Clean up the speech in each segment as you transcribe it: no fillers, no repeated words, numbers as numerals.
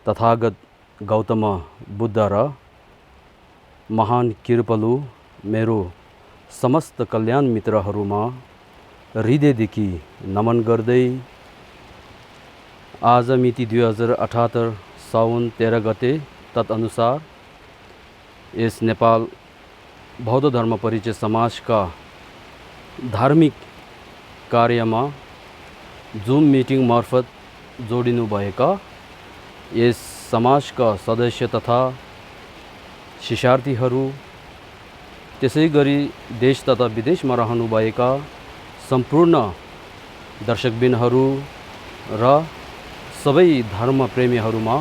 तथागत गौतम बुद्ध र महान कृपलु मेरो समस्त कल्याण मित्रहरूमा हृदयदेखि नमन गर्दै आज मिति 2078 साउन 13 गते तदनुसार यस नेपाल बौद्ध धर्म परिचय समाजका धार्मिक कार्यमा जुम मिटिङ मार्फत जोडिनुभएका यस समाजका सदस्य तथा शिक्षार्थीहरू, त्यसैगरी देश तथा विदेशमा रहनुभएका सम्पूर्ण दर्शकबिनहरू र सबै धर्म प्रेमीहरूमा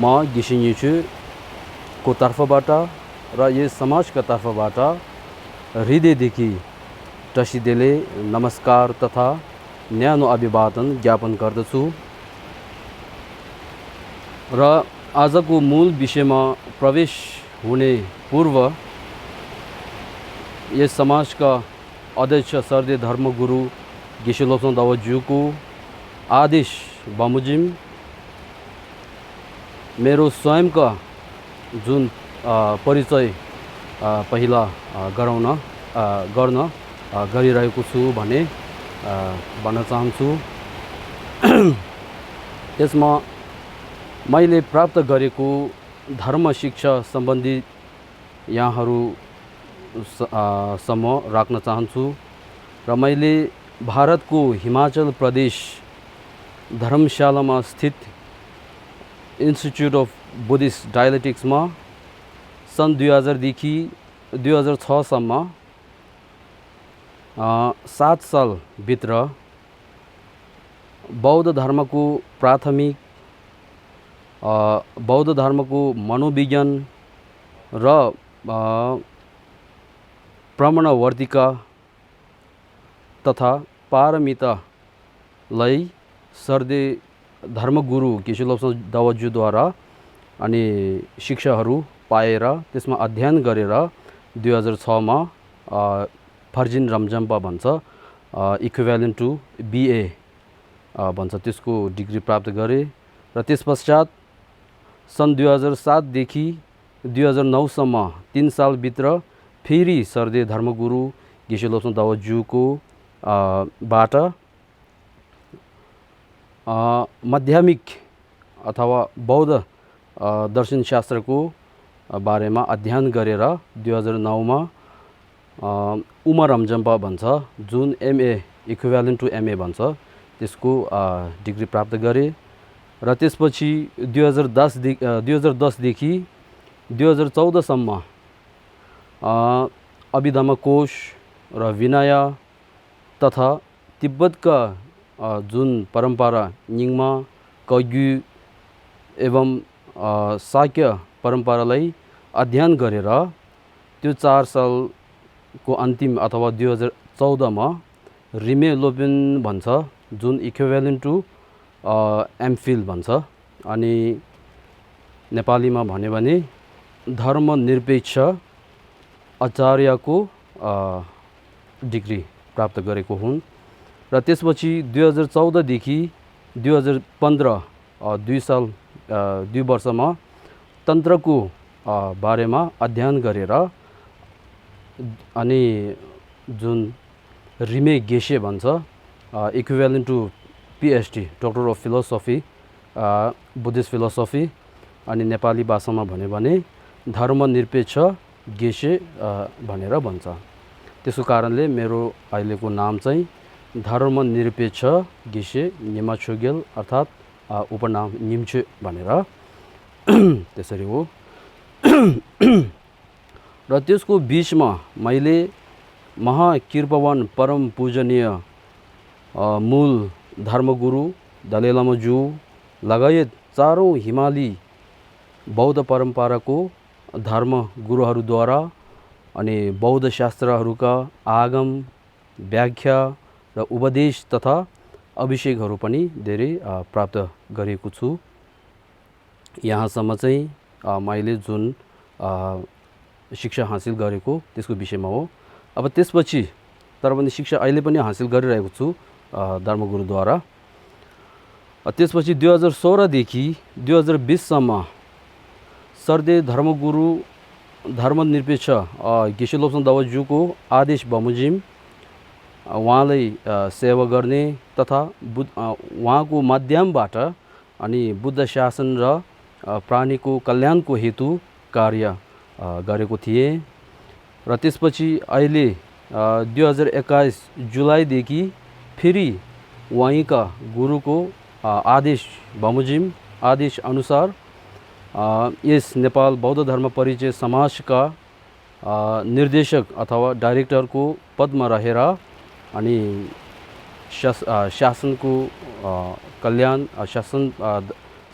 म गिसिङको तर्फबाट र यस समाजका तर्फबाट हृदयदेखि टसिदेले नमस्कार तथा न्यानो अभिवादन ज्ञापन गर्दछु। र आजको मूल विषयमा प्रवेश हुने पूर्व यस समाजका अध्यक्ष सर्दे धर्मगुरु गिसिलोत्सव दावज्यूको आदेश बमोजिम मेरो स्वयंका जुन परिचय पहिला गर्न गरिरहेको छु भने भन्न चाहन्छु। यसमा मैले प्राप्त गरेको धर्म शिक्षा सम्बन्धी यहाँहरू सम्म राख्न चाहन्छु। र मैले भारतको हिमाचल प्रदेश धर्मशालामा स्थित इन्स्टिट्युट अफ बुद्धिस्ट डायलेक्टिक्समा सन् 2000 देखि 2006 सम्म 7 सालभित्र बौद्ध धर्मको प्राथमिक, बौद्ध धर्मको मनोविज्ञान र प्रमाणवर्तिका तथा पारमितालाई सर्दे धर्मगुरु गिसिलोत्सव दावज्यूद्वारा अनि शिक्षाहरू पाएर त्यसमा अध्ययन गरेर 2006 मा फर्जिन रमजम्पा भन्छ, इक्विभ्यालेन्ट टु BA भन्छ, त्यसको डिग्री प्राप्त गरे। र त्यसपश्चात सन् 2007 देखि 2009 सम्म 3 सालभित्र फेरि सर्दे धर्मगुरु गिसिलोत्सव दावज्यूको बाट माध्यमिक अथवा बौद्ध दर्शनशास्त्रको बारेमा अध्ययन गरेर 2009 मा उमा रमजम्पा भन्छ, जुन MA इक्विभ्यालेन्ट टु MA भन्छ, त्यसको डिग्री प्राप्त गरे। र त्यसपछि 2010 देखि 2014 सम्म अभिधम्मकोश र विनय तथा तिब्बतका जुन परम्परा निङमा, कग्यु एवं शाक्य परम्परालाई अध्ययन गरेर त्यो 4 सालको अन्तिम अथवा 2014 मा रिमे लोपेन भन्छ, जुन इक्विभ्यालेन्ट टु MPhil भन्छ, अनि नेपालीमा भन्यो भने धर्मनिरपेक्ष आचार्यको डिग्री प्राप्त गरेको हुन्। र त्यसपछि 2014 देखि 2015 2 वर्षमा तन्त्रको बारेमा अध्ययन गरेर अनि जुन रिमे गेसे भन्छ, equivalent to PhD doctor of philosophy, Buddhist philosophy, अनि नेपाली भाषामा भन्यो भने धर्मनिरपेक्ष गेसे भनेर भन्छ। त्यसको कारणले मेरो अहिलेको नाम चाहिँ धर्मनिरपेक्ष गेसे निमाछोगेल अर्थात् उपनाम निम्चे भनेर त्यसरी हो। र त्यसको बिचमा मैले महाकृपावान परम पूजनीय मूल धर्मगुरु दलाई लामा ज्यू लगायत चारौं हिमाली बौद्ध परम्पराको धर्म गुरुहरूद्वारा अनि बौद्ध शास्त्रहरूका आगम, व्याख्या र उपदेश तथा अभिषेकहरू पनि धेरै प्राप्त गरेको छु। यहाँसम्म चाहिँ मैले जुन शिक्षा हासिल गरेको त्यसको विषयमा हो। अब त्यसपछि तर पनि शिक्षा अहिले पनि हासिल गरिरहेको छु धर्मगुरुद्वारा। त्यसपछि 2016 देखि 2020 सम्म सर्दे धर्मगुरु धर्मनिरपेक्ष गेशेलोप्सन दावाज्यूको आदेश बमोजिम उहाँलाई सेवा गर्ने तथा उहाँको माध्यमबाट अनि बुद्ध शासन र प्राणीको कल्याणको हेतु कार्य गरेको थिएँ। र त्यसपछि अहिले 2021 जुलाईदेखि फेरि वहीँका गुरुको आदेश बमोजिम आदेश अनुसार यस नेपाल बौद्ध धर्म परिचय समाजका निर्देशक अथवा डाइरेक्टरको पदमा रहेर अनि शासनको कल्याण शासन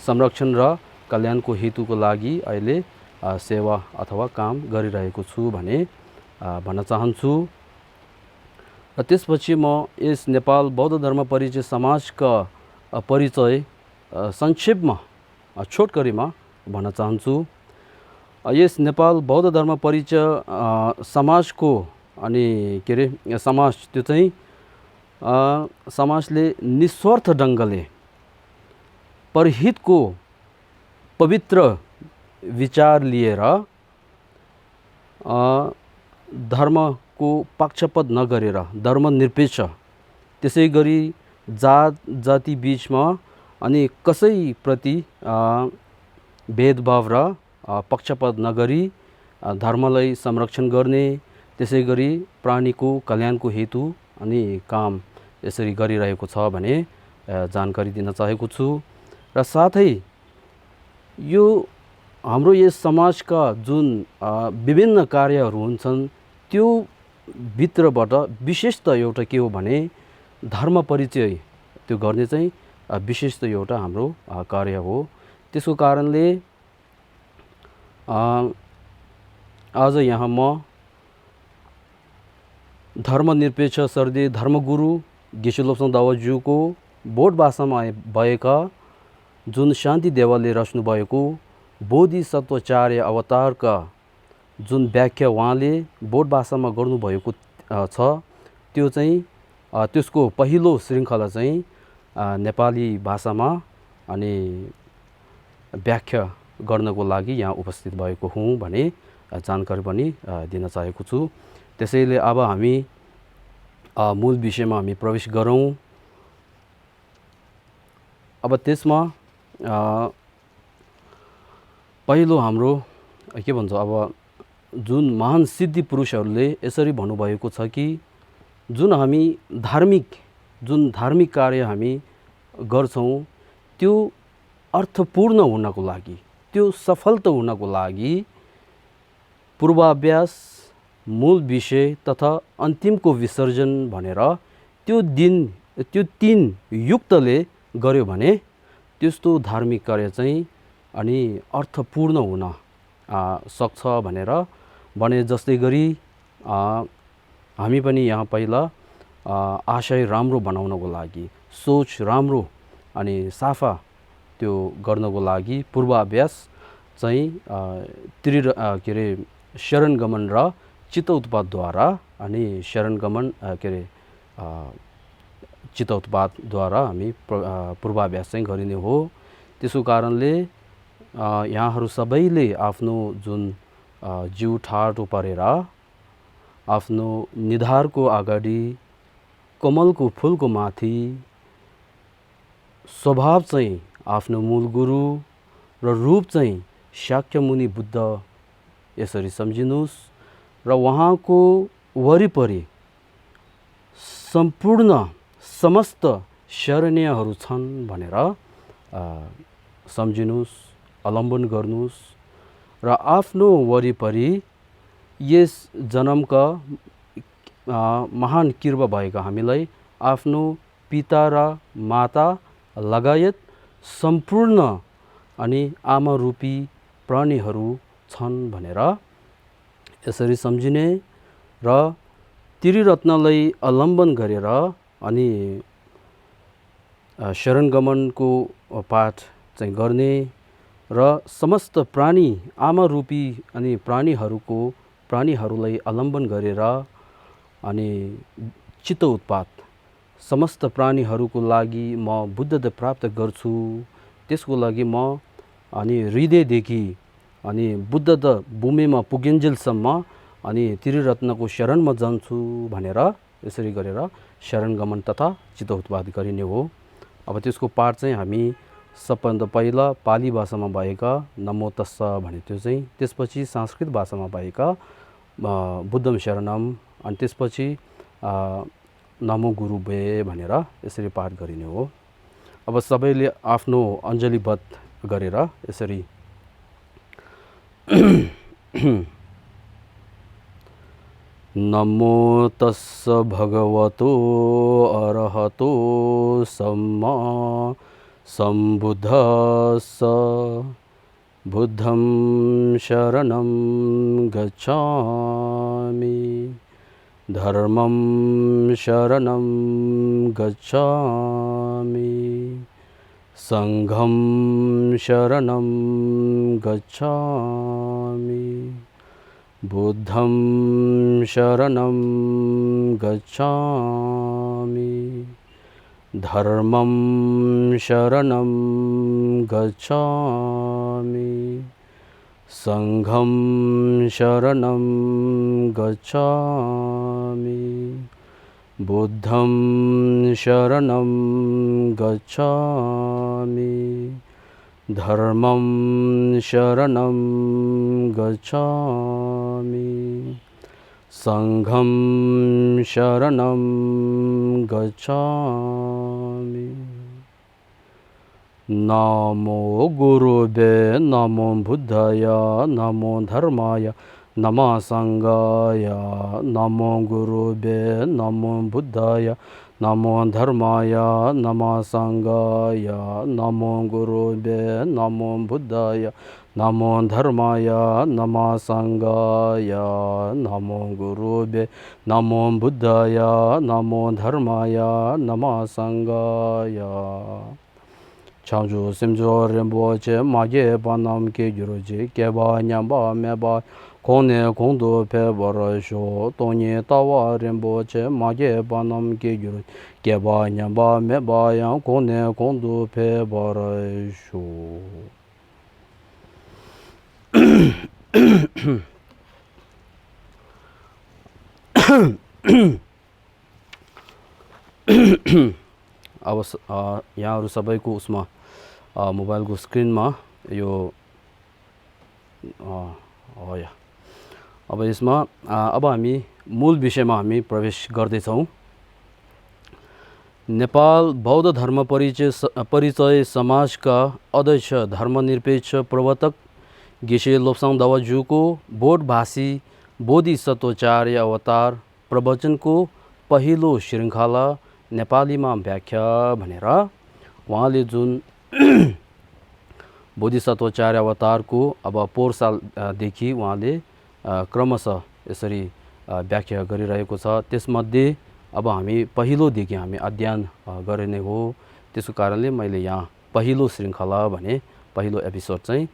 संरक्षण र कल्याणको हेतुको लागि अहिले सेवा अथवा काम गरिरहेको छु भने भन्न चाहन्छु। र त्यसपछि म यस नेपाल बौद्ध धर्म परिचय समाजका परिचय संक्षेपमा छोटकरीमा भन्न चाहन्छु। यस नेपाल बौद्ध धर्म परिचय समाजको अनि के अरे समाज त्यो चाहिँ समाजले निस्वार्थ ढङ्गले परहितको पवित्र विचार लिएर धर्मको पक्षपात नगरेर धर्मनिरपेक्ष त्यसै गरी जात जाति बीचमा अनि कसैप्रति भेदभाव र पक्षपात नगरी धर्मलाई संरक्षण गर्ने त्यसै गरी प्राणीको कल्याणको हेतु अनि काम यसरी गरिरहेको छ भने जानकारी दिन चाहेको छु। र साथै यो हाम्रो यस समाजका जुन विभिन्न कार्यहरू हुन्छन् त्यो भित्रबाट विशेष त एउटा के हो भने धर्म परिचय त्यो गर्ने चाहिँ विशेष त एउटा हाम्रो कार्य हो। त्यसको कारणले आज यहाँ म धर्मनिरपेक्ष सर्दे धर्मगुरु गेशेलोप्सन दावाज्यूको बोट भाषामा भएका जुन शान्ति देवालले रच्नु भएको बोधिसत्वाचार्य अवतारका जुन व्याख्या उहाँले बोट भाषामा गर्नुभएको छ त्यो चाहिँ त्यसको पहिलो श्रृङ्खला चाहिँ नेपाली भाषामा अनि व्याख्या गर्नको लागि यहाँ उपस्थित भएको हुँ भने जानकारी पनि दिन चाहेको छु। त्यसैले अब हामी मूल विषयमा हामी प्रवेश गरौँ। अब त्यसमा पहिलो हाम्रो के भन्छ अब जुन महान सिद्धि पुरुषहरूले यसरी भन्नुभएको छ कि जुन हामी धार्मिक कार्य हामी गर्छौँ त्यो अर्थपूर्ण हुनको लागि त्यो सफलता हुनको लागि पूर्वाभ्यास मूल विषय तथा अन्तिमको विसर्जन भनेर त्यो तीन युक्तले गर्यो भने त्यस्तो धार्मिक कार्य चाहिँ अनि अर्थपूर्ण हुन सक्छ भनेर भने। जस्तै गरी हामी पनि यहाँ पहिला आशय राम्रो बनाउनको लागि सोच राम्रो अनि साफा त्यो गर्नको लागि पूर्वाभ्यास चाहिँ के अरे शरणगमन र चित्त उत्पादद्वारा अनि शरणगमन के अरे चित्त उत्पादद्वारा हामी पूर्वाभ्यास चाहिँ गरिने हो। त्यसको कारणले यहाँहरू सबैले आफ्नो जुन जिउ ठाडो पारेर आफ्नो निधारको अगाडि कमलको फुलको माथि स्वभाव चाहिँ आफ्नो मूल गुरु र रूप चाहिँ शाक्यमुनि बुद्ध यसरी सम्झिनुहोस् र उहाँको वरिपरि सम्पूर्ण समस्त शरणीयहरू छन् भनेर सम्झिनुहोस् अवलम्बन गर्नुहोस् र आफ्नो वरिपरि यस जन्मका महान कृपा भएका हामीलाई आफ्नो पिता र माता लगायत सम्पूर्ण अनि आमा रूपी प्राणीहरू छन् भनेर यसरी सम्झिने र त्रिरत्नलाई अवलम्बन गरेर अनि शरणगमनको पाठ चाहिँ गर्ने र समस्त प्राणी आमा रूपी अनि प्राणीहरूलाई अवलम्बन गरेर अनि चित्त उत्पात समस्त प्राणीहरूको लागि म बुद्धता प्राप्त गर्छु, त्यसको लागि म अनि हृदयदेखि अनि बुद्धता भूमिमा पुगेन्जेलसम्म अनि त्रिरत्नको शरणमा जान्छु भनेर यसरी गरेर शरणगमन तथा चित्तोत्पाद गरिने हो। अब त्यसको पाठ चाहिँ हामी सबभन्दा पहिला पाली भाषामा भएका नमो तस्स भने त्यो चाहिँ, त्यसपछि संस्कृत भाषामा भएका बुद्धम शरणम, अनि त्यसपछि नमो गुरुवे भनेर यसरी पाठ गरिने हो। अब सबैले आफ्नो अञ्जलीबद्ध गरेर यसरी नमो तस्स भगवतो अरहतो सम्मा सम्बुद्धस्स बुद्धं शरणं गच्छामि धर्मं शरणं गच्छामि संघं शरणं गच्छामि बुद्धं शरणं गच्छामि धर्मं शरणं गच्छामि संघं शरणं गच्छामि बुद्धं शरणं गच्छामि धर्मं शरणं गच्छामि संघं शरणं गच्छामि। नमो गुरुवे नमो बुद्धाय नमो धर्माय नमः संघाय नमो गुरुवे नमो बुद्धाय नमो धर्माय नमः संघाय नमो गुरुवे नमो बुद्धाय नमो धर्माय नमः संघाय नमो गुरुवे नमो बुद्धाय नमो धर्माय नमः संघाय। 창조 심조 렘보체 마게 반남 게주로지 개바 냠바 메바 공내 공도 배버러쇼 돈이 따와 렘보체 마게 반남 게주로 개바 냠바 메바야 공내 공도 배버러쇼. अब यहाँहरु सबैको उसमा मोबाइलको स्क्रिनमा यो अब यसमा अब हामी मूल विषयमा हामी प्रवेश गर्दैछौँ। नेपाल बौद्ध धर्म परिचय समाजका अध्यक्ष धर्मनिरपेक्ष प्रवर्तक गेशे लोप्साङ दावाज्यूको बोटभाषी बोधिसत्वचार्य अवतार प्रवचनको पहिलो श्रृङ्खला नेपालीमा व्याख्या भनेर उहाँले जुन बोधिसत्वचार्य अवतारको अब पोहोर सालदेखि उहाँले क्रमशः यसरी व्याख्या गरिरहेको छ। त्यसमध्ये अब हामी पहिलोदेखि हामी अध्ययन गर्ने हो। त्यसको कारणले मैले यहाँ पहिलो श्रृङ्खला भने पहिलो एपिसोड चाहिँ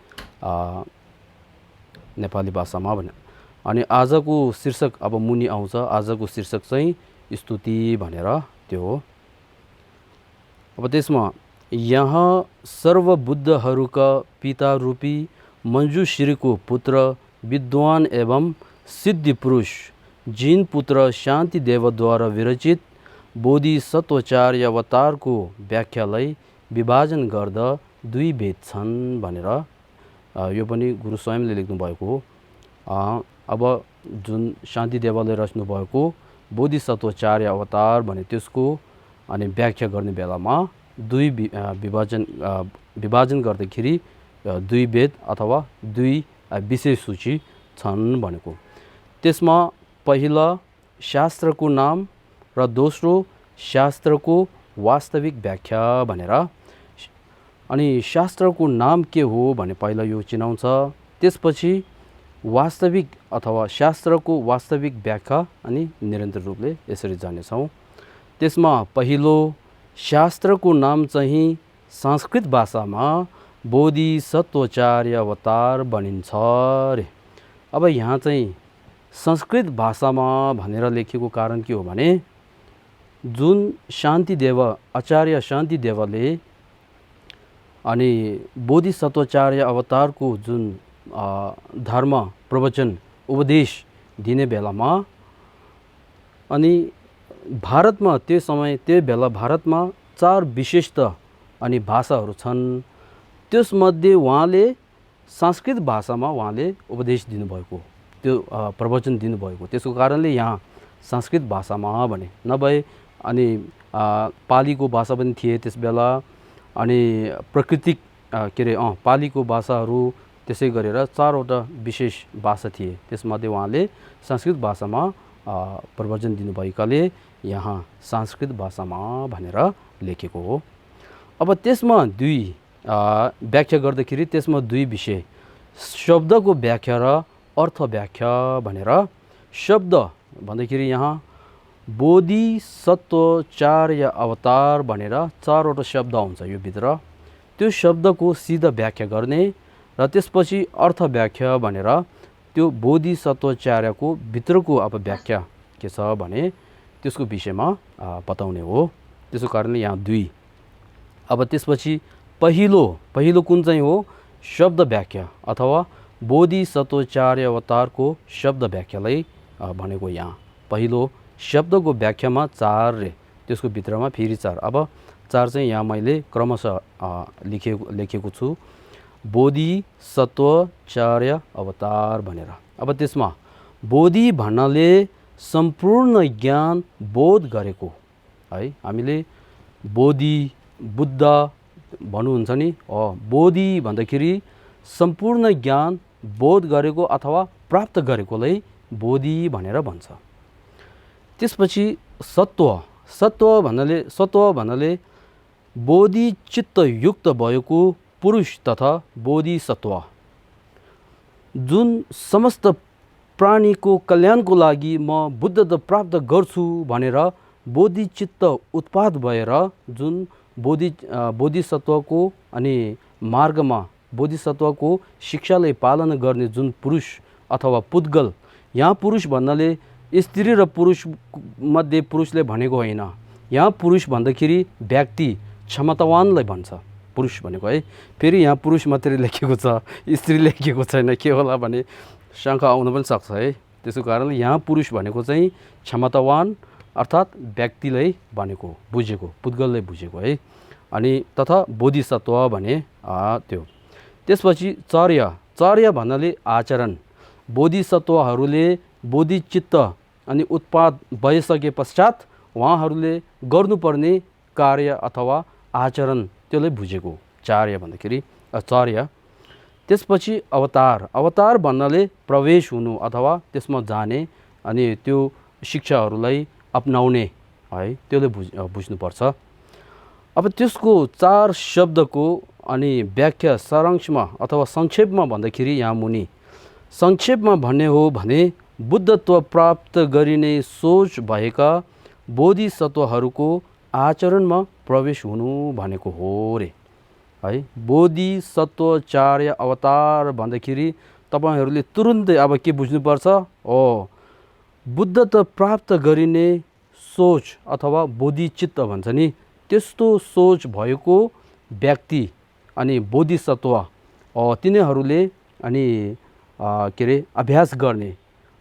नेपाली भाषामा भने, अनि आजको शीर्षक अब मुनि आउँछ। आजको शीर्षक चाहिँ स्तुति भनेर त्यो हो। अब त्यसमा यहाँ सर्वबुद्धहरूका पिता रूपी मञ्जुश्रीको पुत्र विद्वान एवं सिद्धि पुरुष जिन पुत्र शान्तिदेवद्वारा विरचित बोधिसत्वचार्य अवतारको व्याख्यालाई विभाजन गर्दा दुई भेद छन् भनेर यो पनि गुरु स्वयंले लेख्नु भएको हो। अब जुन शान्तिदेवले रच्नु भएको बोधिसत्वचार्य अवतार भने त्यसको अनि व्याख्या गर्ने बेलामा दुई विभाजन गर्दाखेरि दुई वेद अथवा दुई विषय सूची छन् भनेको। त्यसमा पहिला शास्त्रको नाम र दोस्रो शास्त्रको वास्तविक व्याख्या भनेर, अनि शास्त्रको नाम के हो भने पहिला यो चिनाउँछ। त्यसपछि वास्तविक अथवा शास्त्रको वास्तविक व्याख्या अनि निरन्तर रूपले यसरी जानेछौँ। त्यसमा पहिलो शास्त्रको नाम चाहिँ संस्कृत भाषामा बोधिसत्वचार्य अवतार भनिन्छ रे। अब यहाँ चाहिँ संस्कृत भाषामा भनेर लेखेको कारण के हो भने जुन शान्तिदेव आचार्य शान्तिदेवले अनि बोधिसत्वाचार्य अवतारको जुन धर्म प्रवचन उपदेश दिने बेलामा अनि भारतमा त्यो समय त्यो बेला भारतमा 4 विशिष्ट अनि भाषाहरू छन्। त्यसमध्ये उहाँले संस्कृत भाषामा उहाँले उपदेश दिनुभएको, त्यो प्रवचन दिनुभएको, त्यसको कारणले यहाँ संस्कृत भाषामा भने नभए अनि पालीको भाषा पनि थिए त्यस बेला अनि प्राकृतिक के अरे पालीको भाषाहरू त्यसै गरेर 4 वटा विशेष भाषा थिए। त्यसमध्ये उहाँले संस्कृत भाषामा प्रवचन दिनुभएकाले यहाँ संस्कृत भाषामा भनेर लेखेको हो। अब त्यसमा दुई व्याख्या गर्दाखेरि त्यसमा 2 विषय, शब्दको व्याख्या र अर्थ व्याख्या भनेर। शब्द भन्दाखेरि यहाँ बोधिसत्वाचार्य अवतार भनेर 4 वटा शब्द हुन्छ यो भित्र। त्यो शब्दको सिधा व्याख्या गर्ने र त्यसपछि अर्थ व्याख्या भनेर त्यो बोधिसत्वाचार्यको भित्रको अब व्याख्या के छ भने त्यसको विषयमा बताउने हो। त्यसको कारणले यहाँ 2। अब त्यसपछि पहिलो कुन चाहिँ हो शब्द व्याख्या अथवा बोधिसत्वाचार्य अवतारको शब्द व्याख्यालाई भनेको यहाँ। पहिलो शब्दको व्याख्यामा 4 रे, त्यसको भित्रमा फेरि 4। अब 4 चाहिँ यहाँ मैले क्रमशः लेखेको छु, बोधिसत्वाचार्य अवतार भनेर। अब त्यसमा बोधि भन्नाले सम्पूर्ण ज्ञान बोध गरेको है। हामीले बोधि बुद्ध भन्नुहुन्छ नि, बोधि भन्दाखेरि सम्पूर्ण ज्ञान बोध गरेको अथवा प्राप्त गरेकोलाई बोधि भनेर भन्छ। त्यसपछि सत्व भन्नाले बोधि चित्त युक्त भएको पुरुष तथा बोधिसत्व जुन समस्त प्राणीको कल्याणको लागि म बुद्धत्व प्राप्त गर्छु भनेर बोधिचित्त उत्पाद भएर जुन बोधिसत्वको अनि मार्गमा बोधिसत्वको शिक्षालाई पालना गर्ने जुन पुरुष अथवा पुद्गल, यहाँ पुरुष भन्नाले स्त्री र पुरुष मध्ये पुरुषले भनेको होइन। यहाँ पुरुष भन्दाखेरि व्यक्ति क्षमतावानलाई भन्छ पुरुष भनेको है। फेरि यहाँ पुरुष मात्रै लेखेको छ, स्त्री लेखेको छैन, के होला भने शङ्का आउन पनि सक्छ है। त्यसको कारणले यहाँ पुरुष भनेको चाहिँ क्षमतावान अर्थात् व्यक्तिलाई भनेको, बुझेको, पुद्गललाई बुझेको है। अनि तथा बोधिसत्व भने त्यो। त्यसपछि चर्या भन्नाले आचरण। बोधिसत्वहरूले बोधिचित्त अनि उत्पाद भइसके पश्चात उहाँहरूले गर्नुपर्ने कार्य अथवा आचरण त्यसलाई बुझेको चर्या भन्दाखेरि चर्या। त्यसपछि अवतार भन्नाले प्रवेश हुनु अथवा त्यसमा जाने अनि त्यो शिक्षाहरूलाई अपनाउने है, त्यसले बुझ्नुपर्छ। अब त्यसको 4 शब्दको अनि व्याख्या सारांशमा अथवा संक्षेपमा भन्दाखेरि यहाँ मुनि संक्षेपमा भन्ने हो भने बुद्धत्व प्राप्त गरिने सोच भएका बोधिसत्वहरूको आचरणमा प्रवेश हुनु भनेको हो रे है। बोधिसत्वाचार्य अवतार भन्दाखेरि तपाईहरूले तुरुन्तै अब के बुझ्नुपर्छ, बुद्धत्व प्राप्त गरिने सोच अथवा बोधिचित्त भन्छ नि, त्यस्तो सोच भएको व्यक्ति अनि बोधिसत्व तिनीहरूले अनि के अरे अभ्यास गर्ने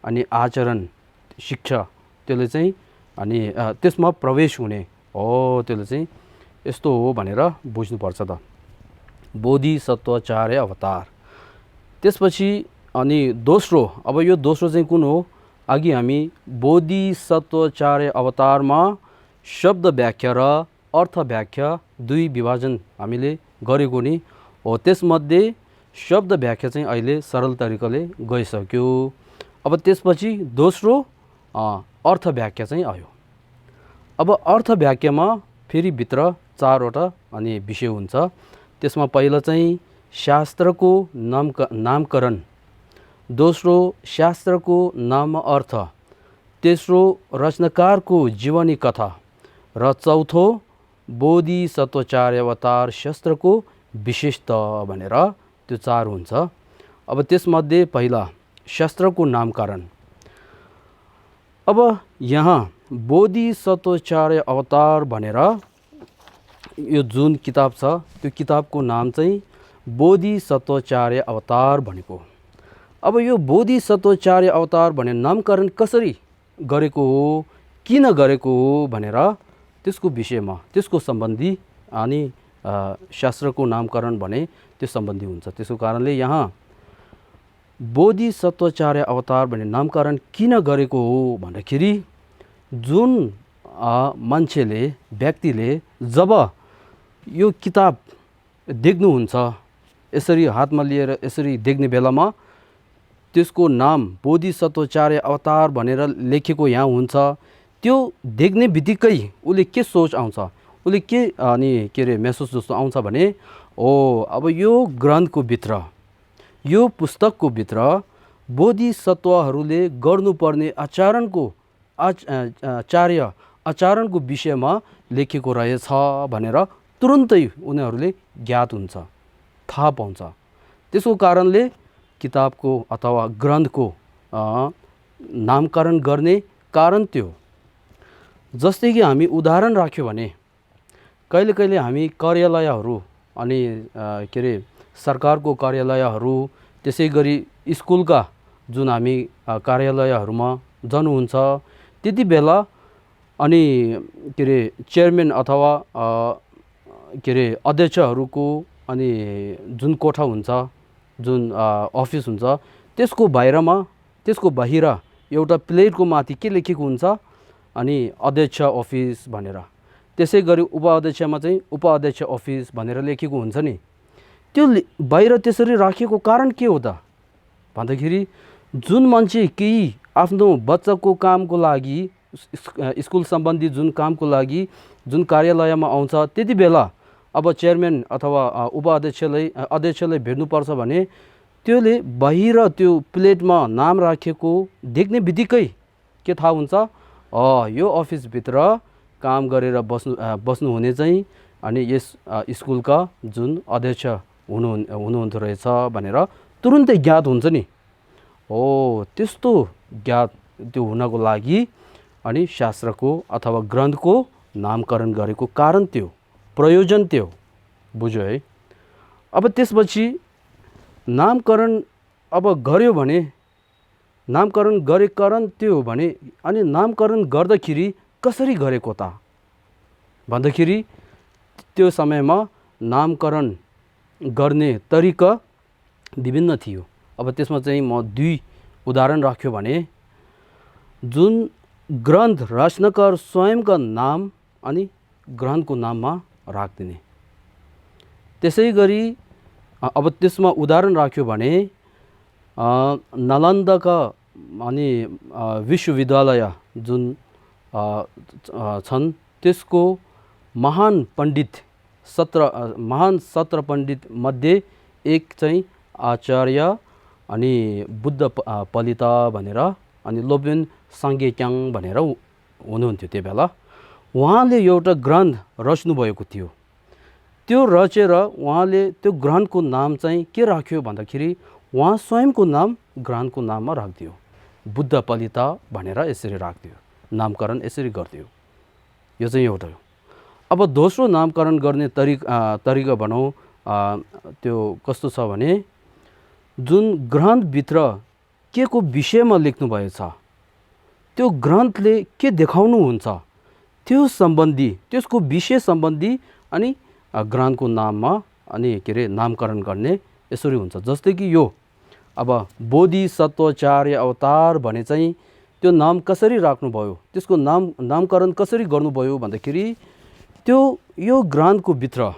अनि आचरण शिक्षा त्यसले चाहिँ अनि त्यसमा प्रवेश हुने हो, त्यसले चाहिँ यस्तो हो भनेर बुझ्नुपर्छ त बोधिसत्वाचार्य अवतार। त्यसपछि अनि दोस्रो, अब यो दोस्रो चाहिँ कुन हो, अघि हामी बोधिसत्वाचार्य अवतारमा शब्द व्याख्या र अर्थ व्याख्या 2 विभाजन हामीले गरेको नि हो। त्यसमध्ये शब्द व्याख्या चाहिँ अहिले सरल तरिकाले गइसक्यो। अब त्यसपछि दोस्रो अर्थ व्याख्या चाहिँ आयो। अब अर्थ व्याख्यामा फेरि भित्र 4 वटा अनि विषय हुन्छ। त्यसमा पहिलो चाहिँ शास्त्रको नामकरण, दोस्रो शास्त्रको नाम अर्थ, तेस्रो रचनाकारको जीवनी कथा र चौथो बोधिसत्वाचार्य अवतार शास्त्रको विशेषता भनेर त्यो 4 हुन्छ। अब त्यसमध्ये पहिला शास्त्रको नामकरण। अब यहाँ बोधिसत्वाचार्य अवतार भनेर यो जुन किताब छ त्यो किताबको नाम चाहिँ बोधिसत्वाचार्य अवतार भनेको। अब यो बोधिसत्वाचार्य अवतार भन्ने नामकरण कसरी गरेको हो, किन गरेको हो भनेर त्यसको विषयमा, त्यसको सम्बन्धी अनि शास्त्रको नामकरण भने त्यो सम्बन्धी हुन्छ। त्यसको कारणले यहाँ बोधिसत्वाचार्य अवतार भन्ने नामकरण किन गरेको हो भन्दाखेरि जुन मान्छेले, व्यक्तिले जब यो किताब देख्नुहुन्छ, यसरी हातमा लिएर यसरी देख्ने बेलामा त्यसको नाम बोधिसत्वाचार्य अवतार भनेर लेखेको यहाँ हुन्छ, त्यो देख्ने बित्तिकै उसले के सोच आउँछ, उसले के अरे महसुस जस्तो आउँछ भने अब यो ग्रन्थको भित्र, यो पुस्तकको भित्र बोधिसत्वहरूले गर्नुपर्ने आचरणको विषयमा लेखेको रहेछ भनेर तुरुन्तै उनीहरूले ज्ञात हुन्छ, थाहा पाउँछ। त्यसको कारणले किताबको अथवा ग्रन्थको नामकरण गर्ने कारण त्यो। जस्तै कि हामी उदाहरण राख्यो भने कहिले कहिले हामी कार्यालयहरू अनि के अरे सरकारको कार्यालयहरू, त्यसै गरी स्कुलका जुन हामी कार्यालयहरूमा जानुहुन्छ त्यति बेला अनि के अरे चेयरम्यान अथवा के अरे अध्यक्षहरूको अनि जुन कोठा हुन्छ, जुन अफिस हुन्छ, त्यसको बाहिर एउटा प्लेटको माथि के लेखेको हुन्छ अनि अध्यक्ष अफिस भनेर, त्यसै गरी उपाध्यक्षमा चाहिँ उपाध्यक्ष अफिस भनेर लेखेको हुन्छ नि। त्यो बाहिर त्यसरी राखेको कारण के हो त भन्दाखेरि जुन मान्छे केही आफ्नो बच्चाको कामको लागि, स्कुल सम्बन्धी जुन कामको लागि जुन कार्यालयमा आउँछ त्यति बेला अब चेयरम्यान अथवा अध्यक्षलाई भेट्नुपर्छ भने त्यसले बाहिर त्यो प्लेटमा नाम राखेको देख्ने बित्तिकै के थाहा हुन्छ, यो अफिसभित्र काम गरेर बस्नुहुने चाहिँ अनि यस स्कुलका जुन अध्यक्ष हुनुहुन्थ्यो रहेछ भनेर तुरुन्तै ज्ञात हुन्छ नि। त्यस्तो ज्ञात त्यो हुनको लागि अनि शास्त्रको अथवा ग्रन्थको नामकरण गरेको कारण त्यो, प्रयोजन त्यो, बुझ्यो है। अब त्यसपछि नामकरण अब गर्यो भने, नामकरण गरेको कारण त्यो हो भने अनि नामकरण गर्दाखेरि कसरी गरेको त भन्दाखेरि त्यो समयमा नामकरण गर्ने तरिका विभिन्न थियो। अब त्यसमा चाहिँ म 2 उदाहरण राख्यो भने जुन ग्रन्थ रचनाकार स्वयंका नाम अनि ग्रन्थको नाममा राखिदिने। त्यसै गरी अब त्यसमा उदाहरण राख्यो भने नालन्दाका अनि विश्वविद्यालय जुन छन् त्यसको महान 17 पण्डित मध्ये एक चाहिँ आचार्य अनि बुद्ध पलिता भनेर अनि लोब्यन साङ्गेक्याङ भनेर हुनुहुन्थ्यो। त्यो बेला उहाँले एउटा ग्रन्थ रच्नु भएको थियो। त्यो रचेर उहाँले त्यो ग्रन्थको नाम चाहिँ के राख्यो भन्दाखेरि उहाँ स्वयंको नाम ग्रन्थको नाममा राखिदियो, बुद्ध पलिता भनेर यसरी राखिदियो, नामकरण यसरी गरिदियो। यो चाहिँ एउटा हो। अब दोस्रो नामकरण गर्ने तरिका भनौँ त्यो कस्तो छ भने जुन ग्रन्थभित्र के को विषयमा लेख्नु भएछ, त्यो ग्रन्थले के देखाउनुहुन्छ त्यो सम्बन्धी, त्यसको विषय सम्बन्धी अनि ग्रन्थको नाममा अनि के अरे नामकरण गर्ने यसरी हुन्छ। जस्तै कि यो अब बोधिसत्वाचार्य अवतार भने चाहिँ त्यो नाम कसरी राख्नुभयो, त्यसको नामकरण कसरी गर्नुभयो भन्दाखेरि त्यो यो ग्रन्थको भित्र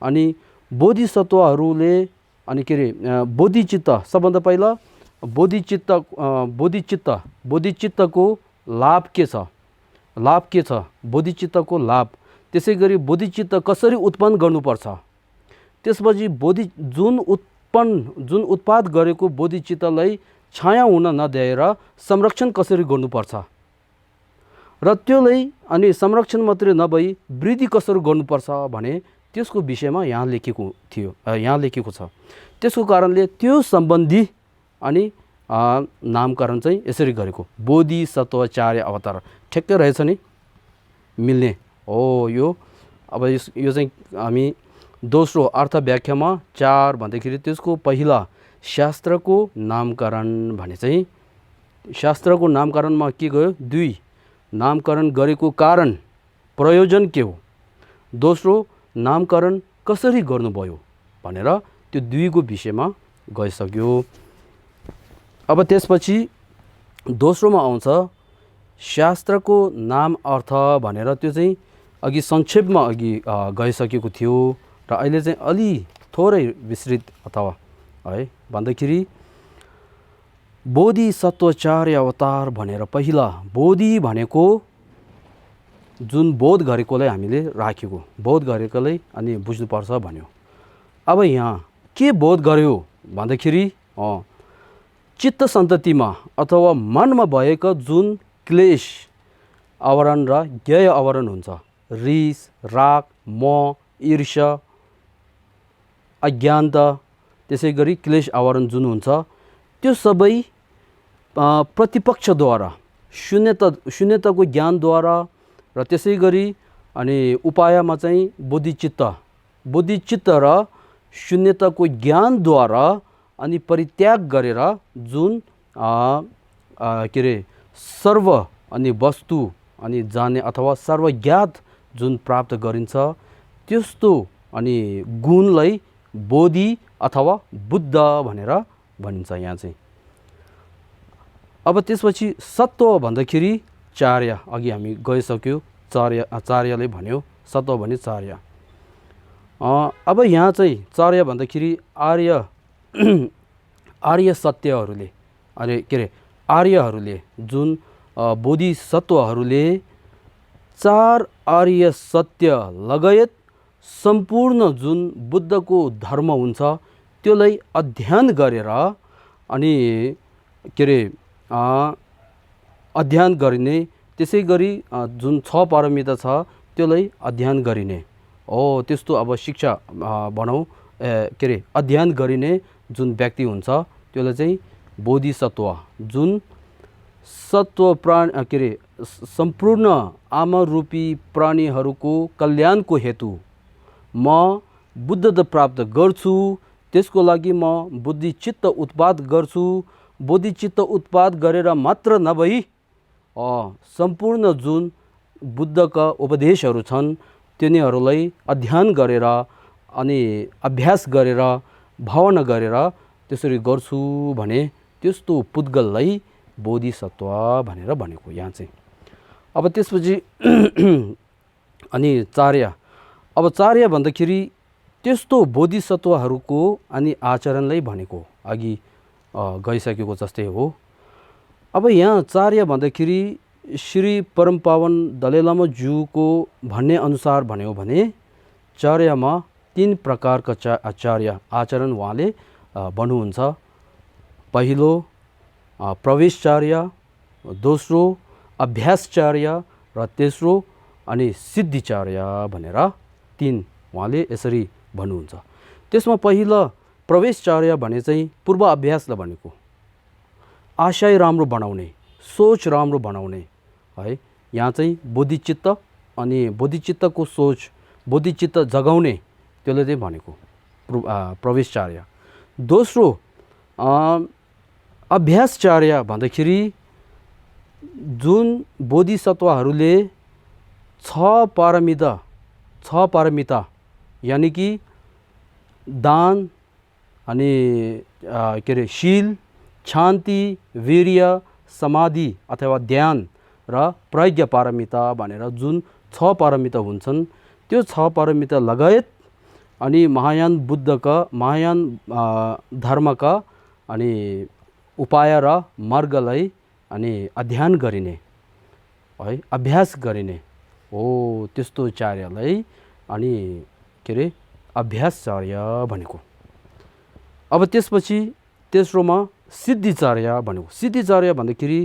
अनि बोधिसत्वहरूले अनि के अरे बोधिचित्त, सबभन्दा पहिला बोधिचित्तको लाभ के छ, बोधिचित्तको लाभ, त्यसै गरी बोधिचित्त कसरी उत्पन्न गर्नुपर्छ, त्यसपछि जुन उत्पाद गरेको बोधिचित्तलाई छाया हुन नदिएर संरक्षण कसरी गर्नुपर्छ र त्यसलाई अनि संरक्षण मात्रै नभई वृद्धि कसरी गर्नुपर्छ भने त्यसको विषयमा यहाँ लेखेको छ। त्यसको कारणले त्यो सम्बन्धी अनि नामकरण चाहिँ यसरी गरेको, बोधिसत्वाचार्य अवतार। ठ्याक्कै रहेछ नि, मिल्ने हो यो। अब यो चाहिँ हामी दोस्रो अर्थ व्याख्यामा 4 भन्दाखेरि त्यसको पहिला शास्त्रको नामकरण भने चाहिँ शास्त्रको नामकरणमा के गयो, 2 नामकरण गरेको कारण प्रयोजन के हो, दोस्रो नामकरण कसरी गर्नुभयो भनेर त्यो 2 को विषयमा गइसक्यो। अब त्यसपछि दोस्रोमा आउँछ शास्त्रको नाम अर्थ भनेर, त्यो चाहिँ अघि संक्षेपमा अघि गइसकेको थियो र अहिले चाहिँ अलि थोरै विस्तृत अथवा है भन्दाखेरि बोधिसत्वाचार्य अवतार भनेर पहिला बोधि भनेको जुन बोध गरेकोलाई हामीले राखेको, बोध गरेकोलाई अनि बुझ्नुपर्छ भन्यो। अब यहाँ के बोध गर्यो भन्दाखेरि चित्त सन्ततिमा अथवा मनमा भएका जुन क्लेश आवरण र ज्ञेय आवरण हुन्छ, रिस, राग, मोह, ईर्ष्या, अज्ञानता, त्यसै गरी क्लेश आवरण जुन हुन्छ त्यो सबै प्रतिपक्षद्वारा शून्यताको ज्ञानद्वारा र त्यसै गरी अनि उपायमा चाहिँ बुद्धिचित्त र शून्यताको ज्ञानद्वारा अनि परित्याग गरेर जुन के अरे सर्व अनि वस्तु अनि जाने अथवा सर्वज्ञात जुन प्राप्त गरिन्छ त्यस्तो अनि गुणलाई बोधि अथवा बुद्ध भनेर भनिन्छ यहाँ चाहिँ। अब त्यसपछि सत्व भन्दाखेरि चार्य, अघि हामी गइसक्यो, चार्यले भन्यो, सत्व भने चार्य। अब यहाँ चाहिँ चार्य भन्दाखेरि आर्य सत्यहरूले आर्यहरूले जुन बोधिसत्वहरूले 4 आर्य सत्य लगायत सम्पूर्ण जुन बुद्धको धर्म हुन्छ त्यसलाई अध्ययन गरेर अनि के अरे अध्ययन गरिने, त्यसै गरी जुन 6 पारमिता छ त्यसलाई अध्ययन गरिने हो, त्यस्तो अब शिक्षा भनौँ के अरे अध्ययन गरिने जुन व्यक्ति हुन्छ त्यसलाई चाहिँ बोधिसत्व, जुन सत्व प्राणी के अरे सम्पूर्ण आमारूपी प्राणीहरूको कल्याणको हेतु म बुद्धता प्राप्त गर्छु, त्यसको लागि म बुद्धिचित्त उत्पाद गर्छु, बोधिचित्त उत्पाद गरेर मात्र नभई सम्पूर्ण जुन बुद्धका उपदेशहरू छन् तिनीहरूलाई अध्ययन गरेर अनि अभ्यास गरेर भावना गरेर त्यसरी गर्छु भने त्यस्तो पुद्गललाई बोधिसत्व भनेर भनेको यहाँ चाहिँ। अब त्यसपछि अनि चार्य, अब चार्य भन्दाखेरि त्यस्तो बोधिसत्वहरूको अनि आचरणलाई भनेको, अघि गइसकेको जस्तै हो। अब यहाँ चार्य भन्दाखेरि श्री परमपावन दलाई लामा ज्यूको भन्ने अनुसार भन्यो भने चार्यमा 3 प्रकारका आचार्य आचरण उहाँले भन्नुहुन्छ। पहिलो प्रवेशचार्य, दोस्रो अभ्यासचार्य र तेस्रो अनि सिद्धिचार्य भनेर 3 उहाँले यसरी भन्नुहुन्छ। त्यसमा पहिला प्रवेशचार्य भने चाहिँ पूर्व अभ्यासलाई भनेको, आशय राम्रो बनाउने, सोच राम्रो बनाउने है। यहाँ चाहिँ बोधिचित्त अनि बोधिचित्तको सोच, बोधिचित्त जगाउने त्यसले चाहिँ भनेको प्रवेशचार्य। दोस्रो अभ्यासचार्य भन्दाखेरि जुन बोधिसत्वहरूले 6 पारमिता यानि कि दान अनि के अरे शील, शान्ति, वीर्य, समाधि अथवा ध्यान र प्रज्ञा पारमिता भनेर जुन 6 पारमिता हुन्छन् त्यो 6 पारमिता लगायत अनि महायान बुद्धका महायान धर्मका अनि उपाय र मार्गलाई अनि अध्ययन गरिने है, अभ्यास गरिने हो, त्यस्तो चार्यलाई अनि के अरे अभ्यासचार्य भनेको। अब त्यसपछि तेस्रोमा सिद्धिचार्य भनेको। सिद्धिचार्य भन्दाखेरि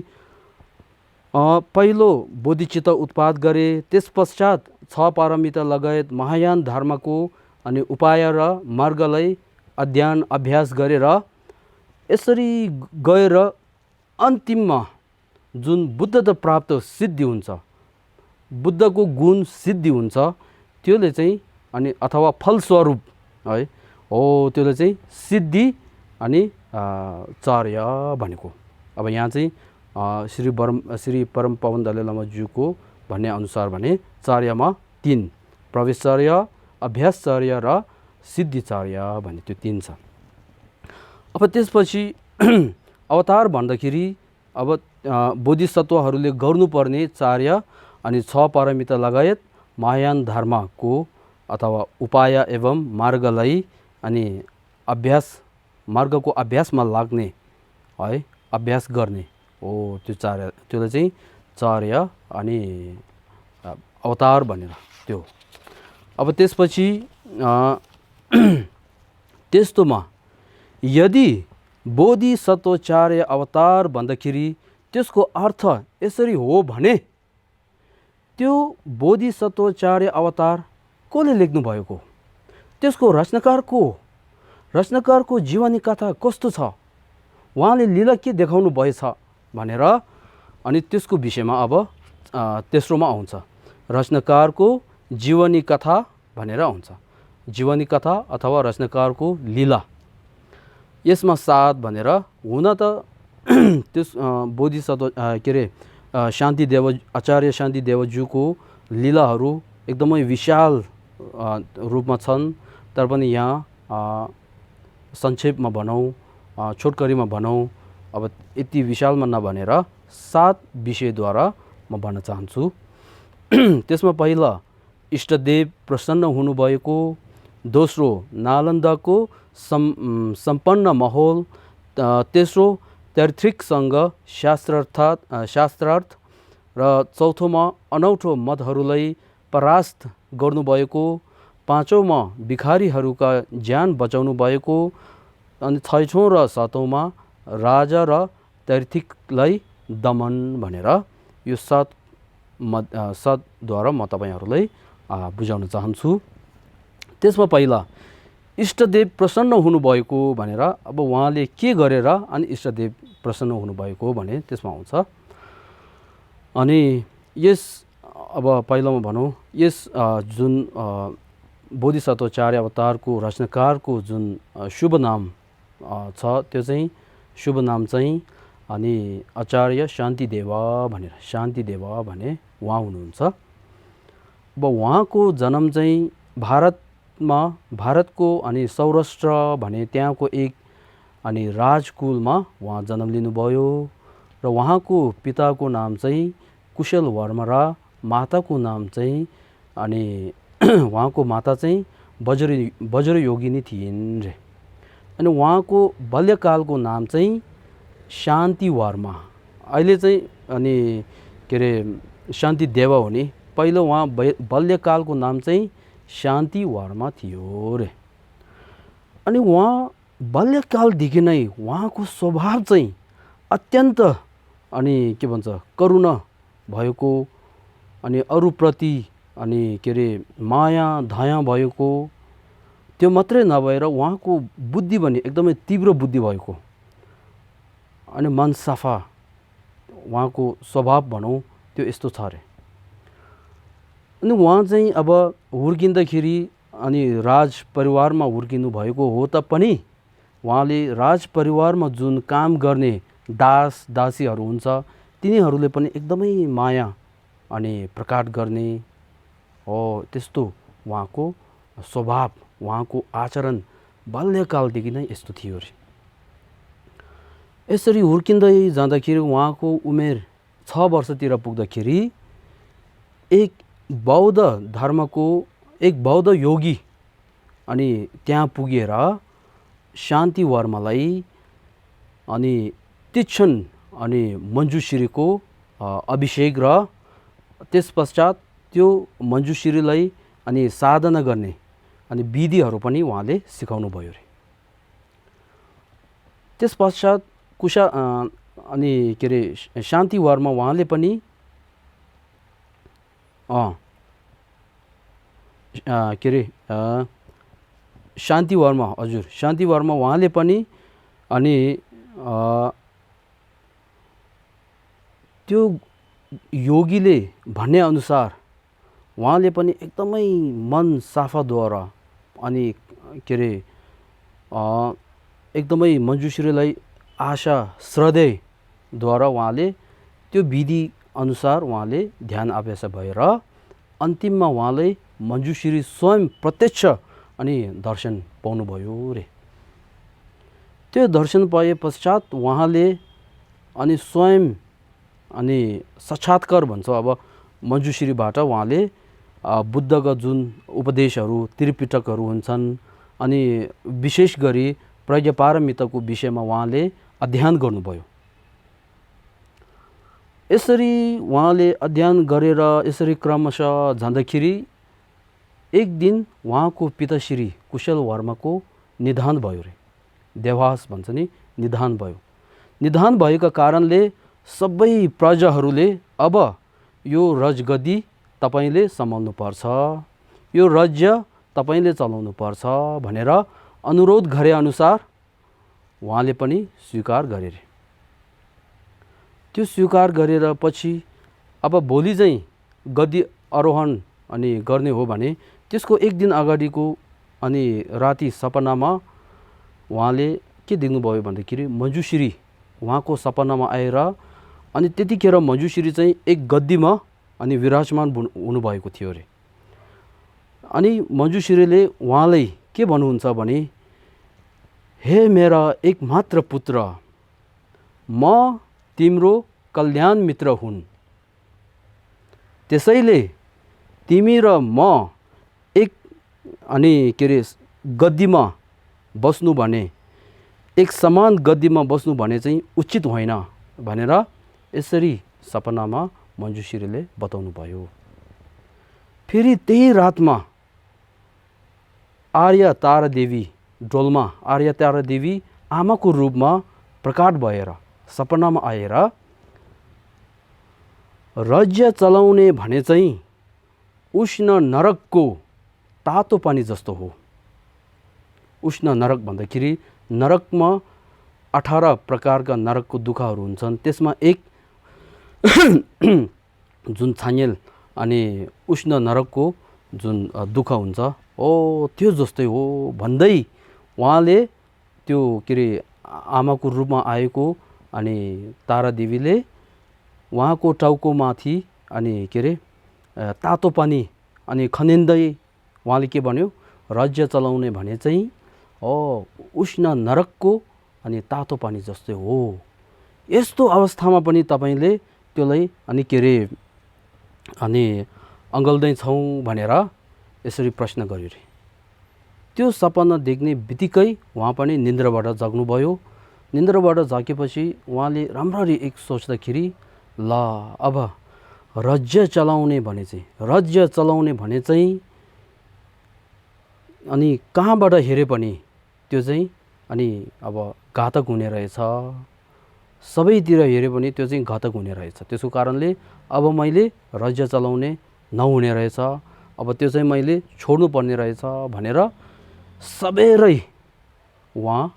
पहिलो बोधिचित्त उत्पाद गरे, त्यस पश्चात 6 पारमिता लगायत महायान धर्मको अनि उपाय र मार्गलाई अध्ययन अभ्यास गरेर यसरी गएर अन्तिममा जुन बुद्धता प्राप्त सिद्धि हुन्छ, बुद्धको गुण सिद्धि हुन्छ, त्यसले चाहिँ अनि अथवा फलस्वरूप है हो त्यसले चाहिँ सिद्धि अनि चार्य भनेको। अब यहाँ चाहिँ श्री परम पवन दलाई लामाज्यूको भन्ने अनुसार भने चार्यमा 3 प्रवेशचार्य, अभ्यासचार्य र सिद्धिचार्य भन्ने त्यो 3 छ। अब त्यसपछि अवतार भन्दाखेरि अब बोधिसत्वहरूले गर्नुपर्ने चार्य अनि 6 पारमिता लगायत महायान धर्मको अथवा उपाय एवं मार्गलाई अनि मार्गको अभ्यासमा लाग्ने है, अभ्यास गर्ने हो त्यो चार्य, त्यसले चाहिँ चार्य अनि अवतार भनेर त्यो। अब त्यसपछि त्यस्तोमा यदि बोधिसत्वचार्य अवतार भन्दाखेरि त्यसको अर्थ यसरी हो भने त्यो बोधिसत्वचार्य अवतार कसले लेख्नु भएको, त्यसको रचनाकारको जीवनी कथा कस्तो छ, उहाँले लीला के देखाउनु भएछ भनेर अनि त्यसको विषयमा अब तेस्रोमा आउँछ। रचनाकारको जीवनी कथा भनेर आउँछ। जीवनी कथा अथवा रचनाकारको लीला, यसमा 7 भनेर हुन त त्यस बोधिसत्व के अरे आचार्य शान्ति देवज्यूको लीलाहरू एकदमै विशाल रूपमा छन्, तर पनि यहाँ संक्षेपमा भनौँ, छोटकरीमा भनौँ, अब यति विशालमा नभनेर 7 विषयद्वारा म भन्न चाहन्छु। त्यसमा पहिला इष्टदेव प्रसन्न हुनुभएको, दोस्रो नालन्दाको सम्पन्न माहौल, तेस्रो तार्किकसँग शास्त्रार्थ र चौथोमा अनौठो मतहरूलाई परास्त गर्नुभएको, पाँचौँमा भिखारीहरूका ज्यान बचाउनु भएको, अनि 6औँ र 7औँमा राजा र तार्किकलाई दमन भनेर यो 7द्वारा म तपाईँहरूलाई बुझाउन चाहन्छु। त्यसमा पहिला इष्टदेव प्रसन्न हुनुभएको भनेर अब उहाँले के गरेर अनि इष्टदेव प्रसन्न हुनुभएको भने त्यसमा आउँछ। अनि यस अब पहिलामा भनौँ, यस जुन बोधिसत्वचार्य अवतारको रचनाकारको जुन शुभ नाम छ, त्यो चाहिँ शुभ नाम चाहिँ अनि आचार्य शान्तिदेवा भने उहाँ हुनुहुन्छ। अब उहाँको जन्म चाहिँ भारतको अनि सौराष्ट्र भने त्यहाँको एक अनि राजकुलमा उहाँ जन्म लिनुभयो र उहाँको पिताको नाम चाहिँ कुशल वर्मा र माताको नाम चाहिँ अनि उहाँको माता चाहिँ वज्रयोगिनी थिइन् रे। अनि उहाँको बाल्यकालको नाम चाहिँ शान्ति वर्मा, अहिले चाहिँ अनि के अरे शान्ति देवा हो नि, पहिलो उहाँ बाल्यकालको नाम चाहिँ शान्ति वर्मा थियो रे। अनि उहाँ बाल्यकालदेखि नै उहाँको स्वभाव चाहिँ अत्यन्त अनि के भन्छ करुणा भएको, अनि अरूप्रति अनि के अरे माया दया भएको, त्यो मात्रै नभएर उहाँको बुद्धि पनि एकदमै तीव्र बुद्धि भएको, अनि मन सफा उहाँको स्वभाव भनौँ त्यो यस्तो छ अरे। अनि उहाँ चाहिँ अब हुर्किँदाखेरि अनि राज परिवारमा हुर्किनु भएको हो त पनि उहाँले राज परिवारमा जुन काम गर्ने दास दासीहरू हुन्छ तिनीहरूले पनि एकदमै माया अनि प्रकट गर्ने हो, त्यस्तो उहाँको स्वभाव, उहाँको आचरण बाल्यकालदेखि नै यस्तो थियो रे। यसरी हुर्किँदै जाँदाखेरि उहाँको उमेर 6 वर्षतिर पुग्दाखेरि एक बौद्ध धर्मको एक बौद्ध योगी अनि त्यहाँ पुगेर शान्ति वर्मालाई अनि तीक्ष्ण अनि मञ्जुश्रीको अभिषेक र त्यस पश्चात त्यो मञ्जुश्रीलाई अनि साधना गर्ने अनि विधिहरू पनि उहाँले सिकाउनु भयो रे। त्यस पश्चात अनि के अरे शान्ति वर्मा उहाँले पनि के अरे शान्ति वर्मा उहाँले पनि अनि अ, त्यो योगीले भन्ने अनुसार उहाँले पनि एकदमै मन साफाद्वारा अनि के अरे एकदमै मञ्जुश्रीलाई आशा श्रद्धेयद्वारा उहाँले त्यो विधि अनुसार उहाँले ध्यान अभ्यास भएर अन्तिममा उहाँले मञ्जुश्री स्वयं प्रत्यक्ष अनि दर्शन पाउनुभयो रे। त्यो दर्शन पाए पश्चात उहाँले अनि स्वयं अनि साक्षात्कार भन्छ अब मञ्जुश्रीबाट उहाँले बुद्धका जुन उपदेशहरू त्रिपिटकहरू हुन्छन् अनि विशेष गरी प्रज्ञापारमिताको विषयमा उहाँले अध्ययन गर्नुभयो। यसरी उहाँले अध्ययन गरेर यसरी क्रमशः जाँदाखेरि एक दिन उहाँको पिताश्री कुशल वर्माको निधन भयो रे। देवास भन्छ नि, निधन भयो। निधन भएका कारणले सबै प्रजाहरूले अब यो राजगद्दी तपाईले सम्हाल्नु पर्छ, यो राज्य तपाईले चलाउनु पर्छ भनेर अनुरोध गरे अनुसार उहाँले पनि स्वीकार गरे। त्यो स्वीकार गरेर पछि अब भोलि चाहिँ गद्दी आरोहण अनि गर्ने हो भने त्यसको एक दिन अगाडिको अनि राति सपनामा उहाँले के देख्नुभयो भन्दाखेरि मञ्जुश्री उहाँको सपनामा आएर अनि त्यतिखेर मञ्जुश्री चाहिँ एक गद्दीमा अनि विराजमान हुनुभएको थियो अरे। अनि मञ्जुश्रीले उहाँलाई के भन्नुहुन्छ भने, हे मेरा एकमात्र पुत्र, म तिम्रो कल्याण मित्र हुन्, त्यसैले तिमी र म एक अनि के अरे गद्दीमा बस्नु भने, एक समान गद्दीमा बस्नु भने चाहिँ उचित होइन भनेर यसरी सपनामा मञ्जुश्रीले बताउनु भयो। फेरि त्यही रातमा आर्य तारा देवी डोल्मा आर्य तारा देवी आमाको रूपमा प्रकट भएर सपनामा आएर राज्य चलाउने भने चाहिँ उष्ण नरकको तातो पानी जस्तो हो। उष्ण नरक भन्दाखेरि नरकमा 18 प्रकारका नरकको दुःखहरू हुन्छन्, त्यसमा एक जुन छानियल अनि उष्ण नरकको जुन दुःख हुन्छ त्यो जस्तै हो भन्दै उहाँले त्यो के अरे आमाको रूपमा आएको अनि तारा देवीले उहाँको टाउको माथि अनि के अरे तातो पानी अनि खनिँदै उहाँले के भन्यो, राज्य चलाउने भने चाहिँ उष्ण नरकको अनि तातो पानी जस्तै हो। यस्तो अवस्थामा पनि तपाईले त्यसलाई अनि के अरे अनि अँगल्दै छौँ भनेर यसरी प्रश्न गर्यो रे। त्यो सपना देख्ने बित्तिकै उहाँ पनि निन्द्राबाट जाग्नुभयो। निन्द्राबाट जागेपछि उहाँले राम्ररी एक सोच्दाखेरि ल अब राज्य चलाउने भने चाहिँ अनि कहाँबाट हेरे पनि त्यो चाहिँ अनि अब घातक हुने रहेछ, सबैतिर हेरे पनि त्यो चाहिँ घातक हुने रहेछ। त्यसको कारणले अब मैले राज्य चलाउने नहुने रहेछ, अब त्यो चाहिँ मैले छोड्नु पर्ने रहेछ भनेर सबैरै उहाँ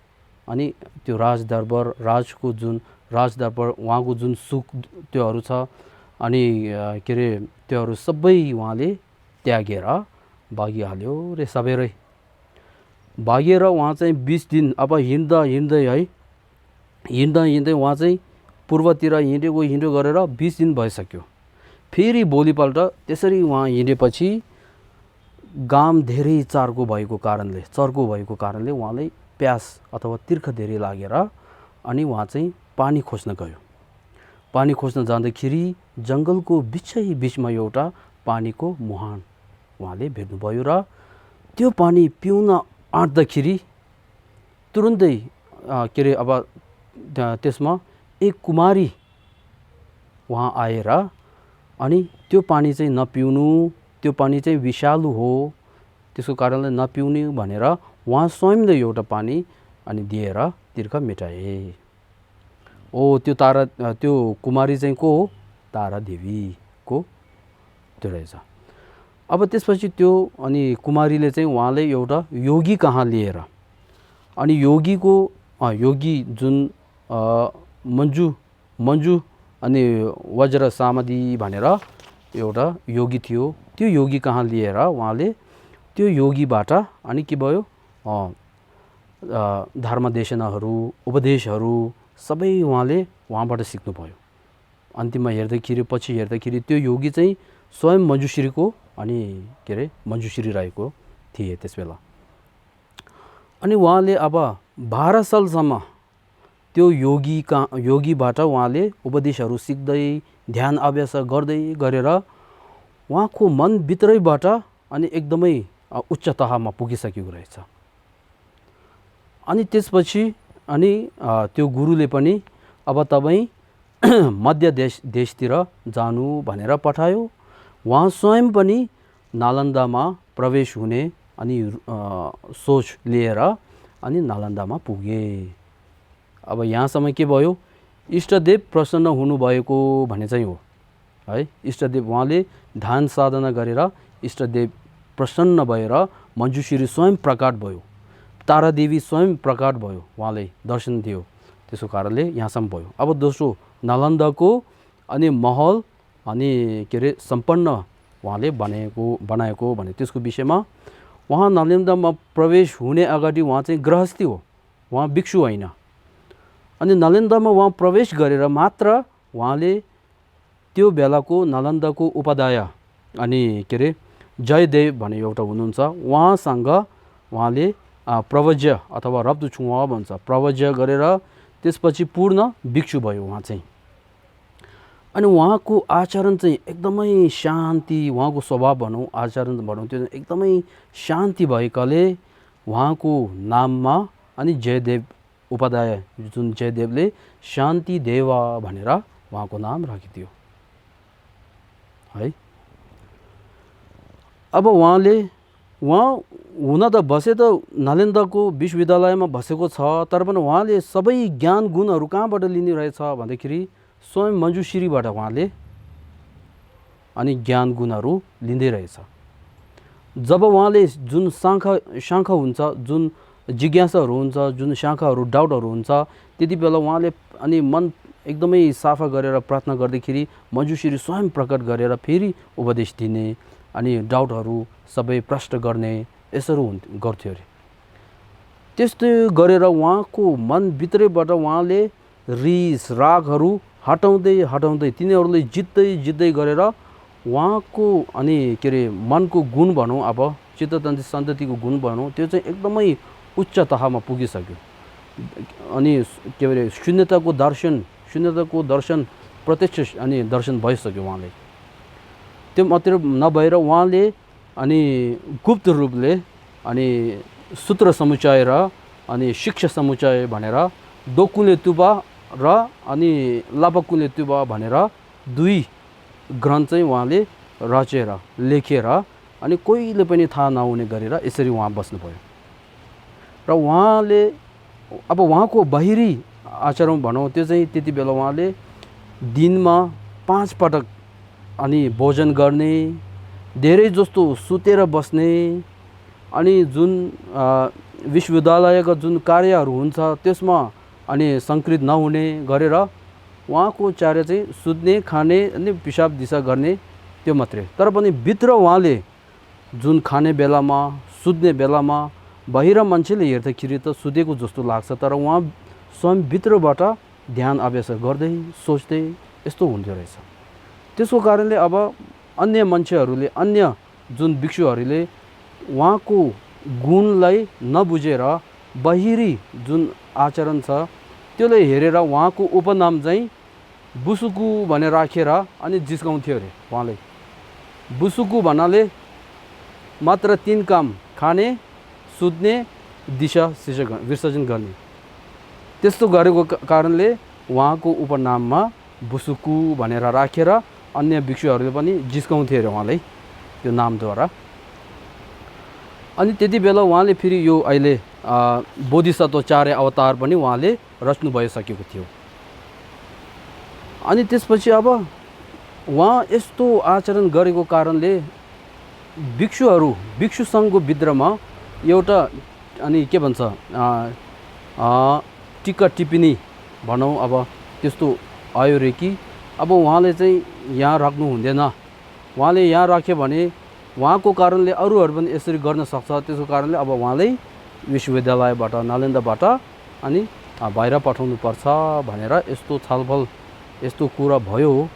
अनि त्यो राजदरबार उहाँको जुन सुख त्योहरू छ अनि के अरे त्योहरू सबै उहाँले त्यागेर भागिहाल्यो रे। सबैरै भागेर उहाँ चाहिँ 20 दिन अब हिँड्दै है, हिँड्दै उहाँ चाहिँ पूर्वतिर हिँड्यो गरेर 20 दिन भइसक्यो। फेरि भोलिपल्ट त्यसरी उहाँ हिँडेपछि घाम धेरै चर्को भएको कारणले उहाँलाई प्यास अथवा तिर्ख धेरै लागेर अनि उहाँ चाहिँ पानी खोज्न गयो। पानी खोज्न जाँदाखेरि जङ्गलको बिचमा एउटा पानीको मुहान उहाँले भेट्नुभयो र त्यो पानी पिउन आँट्दाखेरि तुरुन्तै के अरे अब त्यसमा एक कुमारी उहाँ आएर अनि त्यो पानी चाहिँ नपिउनु, त्यो पानी चाहिँ विषालु हो, त्यसको कारणले नपिउनु भनेर उहाँ स्वयंले एउटा पानी अनि दिएर तिर्ख मेटाए। त्यो कुमारी चाहिँ को हो? तारा देवीको त्यो रहेछ। अब त्यसपछि त्यो अनि कुमारीले चाहिँ उहाँले एउटा योगी कहाँ लिएर अनि योगी जुन मन्जु अनि वज्र सामदी भनेर एउटा योगी थियो। त्यो योगी कहाँ लिएर उहाँले त्यो योगीबाट अनि के भयो, धर्मदेशनाहरू, उपदेशहरू सबै उहाँले उहाँबाट सिक्नुभयो। अन्तिममा हेर्दाखेरि, पछि हेर्दाखेरि त्यो योगी चाहिँ स्वयं मञ्जुश्रीको अनि के अरे मञ्जुश्री रहेको थिए त्यस बेला। अनि उहाँले अब 12 सालसम्म त्यो योगीबाट उहाँले उपदेशहरू सिक्दै ध्यान अभ्यास गर्दै गरेर उहाँको मनभित्रैबाट अनि एकदमै उच्च तहमा पुगिसकेको रहेछ। अनि त्यसपछि अनि त्यो गुरुले पनि अब तपाईँ मध्य देशतिर जानु भनेर पठायो। उहाँ स्वयं पनि नालन्दामा प्रवेश हुने अनि सोच लिएर अनि नालन्दामा पुगे। अब यहाँसम्म के भयो, इष्टदेव प्रसन्न हुनुभएको भन्ने चाहिँ हो है। इष्टदेव उहाँले ध्यान साधना गरेर इष्टदेव प्रसन्न भएर मञ्जुश्री स्वयं प्रकट भयो, तारादेवी स्वयं प्रकट भयो, उहाँले दर्शन दियो। त्यसको कारणले यहाँसम्म भयो। अब दोस्रो नालन्दाको अनि महल अनि के अरे सम्पन्न उहाँले बनाएको भने त्यसको विषयमा उहाँ नालन्दामा प्रवेश हुने अगाडि उहाँ चाहिँ गृहस्थी हो, उहाँ भिक्षु होइन। अनि नालन्दामा उहाँ प्रवेश गरेर मात्र उहाँले त्यो बेलाको नालन्दाको उपाध्याय अनि के अरे जयदेव भन्ने एउटा हुनुहुन्छ, उहाँसँग उहाँले प्रवज्य अथवा रब्दुछुवा भन्छ, प्रवज्य गरेर त्यसपछि पूर्ण भिक्षु भयो उहाँ चाहिँ। अनि उहाँको आचरण चाहिँ एकदमै शान्ति, उहाँको स्वभाव भनौँ, आचरण भनौँ, त्यो एकदमै शान्ति भएकाले उहाँको नाममा अनि जयदेव उपाध्याय जुन जयदेवले शान्ति देवा भनेर उहाँको नाम राखिदियो है। अब उहाँ हुन त बसे त नालन्दाको विश्वविद्यालयमा बसेको छ, तर पनि उहाँले सबै ज्ञान गुणहरू कहाँबाट लिने रहेछ भन्दाखेरि स्वयं मञ्जुश्रीबाट उहाँले अनि ज्ञान गुणहरू लिँदै रहेछ। जब उहाँले जुन शाखा हुन्छ, जुन जिज्ञासाहरू हुन्छ, जुन शाखाहरू डाउटहरू हुन्छ, त्यति बेला उहाँले अनि मन एकदमै साफा गरेर प्रार्थना गर्दाखेरि मञ्जुश्री स्वयं प्रकट गरेर फेरि उपदेश दिने अनि डाउटहरू सबै प्रश्न गर्ने यसरी गर्थ्यो अरे। त्यस्तै गरेर उहाँको मनभित्रैबाट उहाँले रिस रागहरू हटाउँदै तिनीहरूलाई जित्दै गरेर उहाँको अनि के अरे मनको गुण भनौँ, अब चित्ततन्त्र सन्ततिको गुण भनौँ, त्यो चाहिँ एकदमै उच्च तहमा पुगिसक्यो। अनि के अरे शून्यताको दर्शन प्रत्यक्ष अनि दर्शन भइसक्यो उहाँले। त्यो मात्र नभएर उहाँले अनि गुप्त रूपले अनि सूत्र समुच्चय र अनि शिक्षा समुच्चय भनेर दोकुले तुबा र अनि लापकुले तुबा भनेर 2 ग्रन्थ चाहिँ उहाँले रचेर लेखेर अनि कोहीले पनि थाहा नहुने गरेर यसरी उहाँ बस्नुभयो। र उहाँले अब उहाँको बाहिरी आचरण भनौँ, त्यो चाहिँ त्यति बेला उहाँले दिनमा 5 पटक अनि भोजन गर्ने, धेरै जस्तो सुतेर बस्ने, अनि जुन विश्वविद्यालयका जुन कार्यहरू हुन्छ त्यसमा अनि सङ्कलित नहुने गरेर उहाँको कार्य चाहिँ सुत्ने, खाने अनि पिसाब दिशा गर्ने, त्यो मात्रै। तर पनि भित्र उहाँले जुन खाने बेलामा, सुत्ने बेलामा बाहिर मान्छेले हेर्दाखेरि त सुतेको जस्तो लाग्छ, तर उहाँ स्वयं भित्रबाट ध्यान अभ्यास गर्दै सोच्दै यस्तो हुन्थ्यो रहेछ। त्यसको कारणले अब अन्य मान्छेहरूले, अन्य जुन भिक्षुहरूले उहाँको गुणलाई नबुझेर बाहिरी जुन आचरण छ त्यसलाई हेरेर उहाँको उपनाम चाहिँ बुसुकु भनेर राखेर अनि जिस्काउँथ्यो अरे। उहाँले बुसुकु भन्नाले मात्र 3 काम, खाने, सुत्ने, दिशा विसर्जन गर्ने। त्यस्तो गरेको कारणले उहाँको उपनाममा बुसुकु भनेर राखेर अन्य भिक्षुहरूले पनि जिस्काउँथे अरे उहाँलाई त्यो नामद्वारा। अनि त्यति बेला उहाँले फेरि यो अहिले बोधिसत्व 4 अवतार पनि उहाँले रच्नु भइसकेको थियो। अनि त्यसपछि अब उहाँ यस्तो आचरण गरेको कारणले भिक्षु सङ्घको भित्रमा एउटा अनि के भन्छ टिक्का टिप्पणी भनौँ अब त्यस्तो आयो रे कि अब उहाँले चाहिँ यहाँ राख्नु हुँदैन, उहाँले यहाँ राख्यो भने उहाँको कारणले अरूहरू पनि यसरी गर्न सक्छ, त्यसको कारणले अब उहाँले विश्वविद्यालयबाट नालन्दाबाट अनि बाहिर पठाउनुपर्छ भनेर यस्तो छलफल यस्तो कुरा भयो।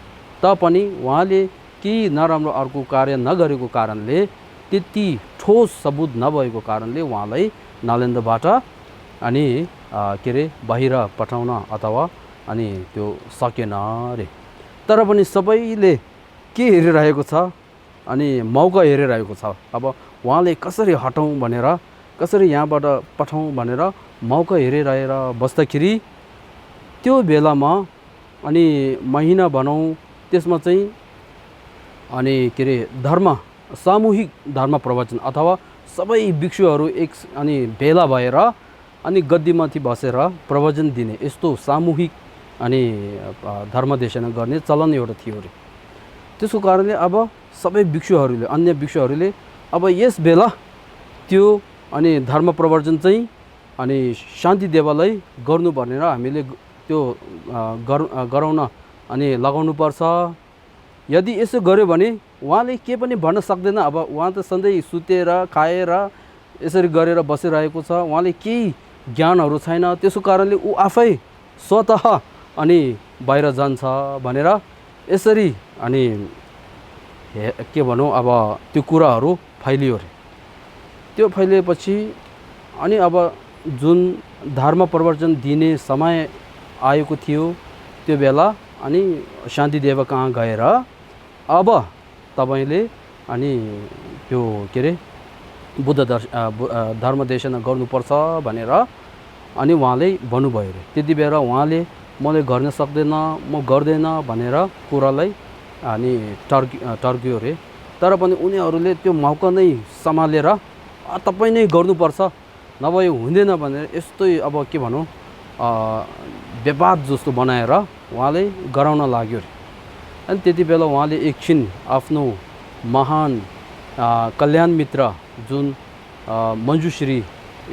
तापनि उहाँले केही नराम्रो अर्को कार्य नगरेको कारणले, त्यति ठोस सबुत नभएको कारणले उहाँलाई नालन्दाबाट अनि के अरे बाहिर पठाउन अथवा अनि त्यो सकेन रे। तर पनि सबैले के हेरिरहेको छ अनि मौका हेरिरहेको छ। अब उहाँले कसरी हटाउँ भनेर, कसरी यहाँबाट पठाउँ भनेर मौका हेरिरहेर बस्दाखेरि त्यो बेलामा अनि महिना भनौँ त्यसमा चाहिँ अनि के अरे सामूहिक धर्म प्रवचन अथवा सबै भिक्षुहरू एक अनि भेला भएर अनि गद्दीमाथि बसेर प्रवचन दिने यस्तो सामूहिक अनि धर्मदेशना गर्ने चलन एउटा थियो अरे। त्यसको कारणले अब सबै भिक्षुहरूले, अन्य भिक्षुहरूले अब यस बेला त्यो अनि धर्म प्रवचन चाहिँ अनि शान्ति देवालय गर्नु भनेर हामीले त्यो गराउन अनि लगाउनुपर्छ। यदि यसो गर्यो भने उहाँले के पनि भन्न सक्दैन। अब उहाँ त सधैँ सुतेर खाएर यसरी गरेर बसिरहेको छ, उहाँले केही ज्ञानहरू छैन, त्यसको कारणले ऊ आफै स्वतः अनि बाहिर जान्छ भनेर यसरी अनि के भनौँ अब त्यो कुराहरू फैलियो अरे। त्यो फैलिएपछि अनि अब जुन धर्म प्रवचन दिने समय आएको थियो त्यो बेला अनि शान्तिदेव कहाँ गएर अब तपाईँले अनि त्यो के अरे धर्मदेशना गर्नुपर्छ भनेर अनि उहाँले भन्नुभयो अरे। त्यति बेला उहाँले मैले गर्न सक्दैन, म गर्दैन भनेर कुरालाई अनि टर्कियो अरे। तर पनि उनीहरूले त्यो मौका नै सम्हालेर तपाईँ नै गर्नुपर्छ नभए हुँदैन भनेर यस्तै अब के भनौँ विवाद जस्तो बनाएर उहाँले गराउन लाग्यो अरे। अनि त्यति बेला उहाँले एकछिन आफ्नो महान कल्याण मित्र जुन मञ्जुश्री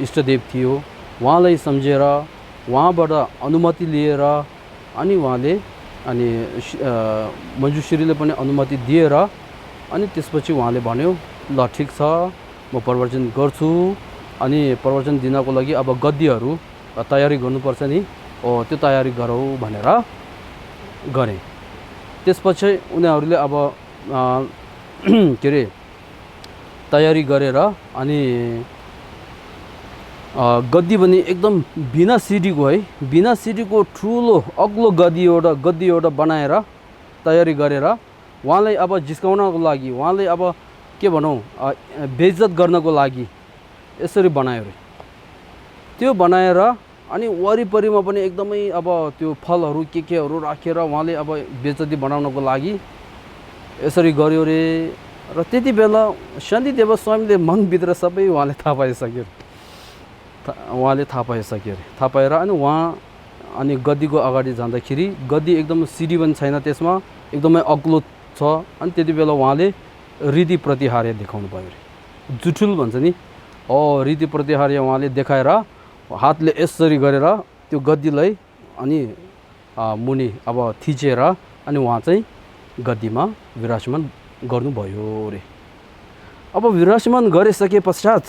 इष्टदेव थियो उहाँलाई सम्झेर उहाँबाट अनुमति लिएर अनि उहाँले अनि मञ्जुश्रीले पनि अनुमति दिएर अनि त्यसपछि उहाँले भन्यो ल ठिक छ म प्रवचन गर्छु। अनि प्रवचन दिनको लागि अब गद्दीहरू तयारी गर्नुपर्छ नि, त्यो तयारी गरौँ भनेर गरे। त्यसपछि उनीहरूले अब के अरे तयारी गरेर अनि गद्दी पनि एकदम बिना सिडीको है, बिना सिडीको ठुलो अग्लो गद्दी एउटा बनाएर तयारी गरेर उहाँलाई अब जिस्काउनको लागि, उहाँलाई अब के भनौँ बेइज्जत गर्नको लागि यसरी बनायो अरे। त्यो बनाएर अनि वरिपरिमा पनि एकदमै अब त्यो फलहरू केहरू राखेर उहाँले अब बेइज्जती बनाउनको लागि यसरी गर्यो रे। र त्यति बेला शान्तिदेव स्वामीले मनभित्र सबै उहाँले थाहा पाइसक्यो अरे। थाहा पाएर अनि उहाँ अनि गद्दीको अगाडि जाँदाखेरि गद्दी एकदम सिडी पनि छैन, त्यसमा एकदमै अग्लो छ। अनि त्यति बेला उहाँले रीति प्रतिहार्य देखाउनु भयो अरे, जुठुल भन्छ नि, रीति प्रतिहार्य उहाँले देखाएर हातले यसरी गरेर त्यो गद्दीलाई अनि मुनि अब थिचेर अनि उहाँ चाहिँ गद्दीमा विराजमान गर्नुभयो रे। अब विराजमान गरिसके पश्चात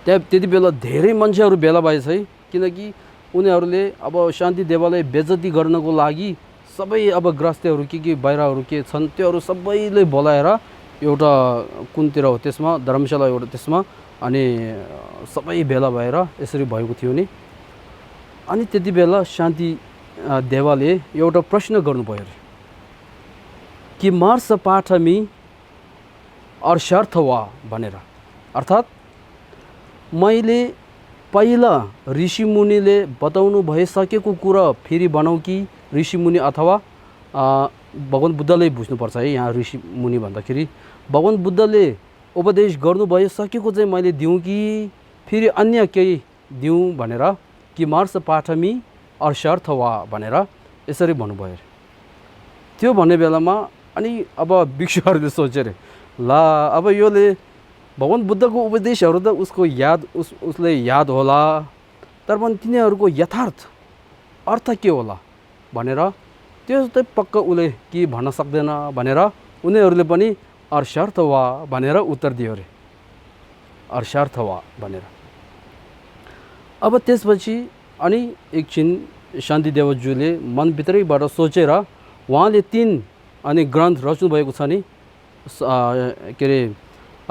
त्यति बेला धेरै मान्छेहरू भेला भएछ है, किनकि उनीहरूले अब शान्ति देवालय बेइज्जती गर्नको लागि सबै अब ग्रस्तहरू के बाहिरहरू के छन् त्योहरू सबैले बोलाएर एउटा कुनतिर हो त्यसमा धर्मशाला एउटा त्यसमा अनि सबै भेला भएर यसरी भएको थियो नि। अनि त्यति बेला शान्ति देवाले एउटा प्रश्न गर्नुभयो अरे कि मार्स पाठमी अर्शार्थ वा भनेर, अर्थात् मैले पहिला ऋषिमुनिले बताउनु भइसकेको कुरा फेरि बनाऊ कि ऋषिमुनि अथवा भगवान बुद्धले बुझ्नुपर्छ है। यहाँ ऋषिमुनि भन्दाखेरि भगवान बुद्धले उपदेश गर्नु भइसकेको चाहिँ मैले दिउँ कि फेरि अन्य केही दिउँ भनेर कि मार्स पाठमी अर्शार्थ वा भनेर यसरी भन्नुभयो। त्यो भन्ने बेलामा अनि अब भिक्षुहरूले सोचे अरे ला अब योले भगवान बुद्धको उपदेशहरू त उसको याद उसले याद होला, तर पनि तिनीहरूको यथार्थ अर्थ के होला भनेर त्यो चाहिँ पक्का उसले के भन्न सक्दैन भनेर उनीहरूले पनि अर्शार्थ वा भनेर उत्तर दियो अरे, अर्शार्थ वा भनेर। अब त्यसपछि अनि एकछिन शान्तिदेवज्यूले मनभित्रैबाट सोचेर उहाँले 3 अनि ग्रन्थ रच्नु भएको छ नि, के अरे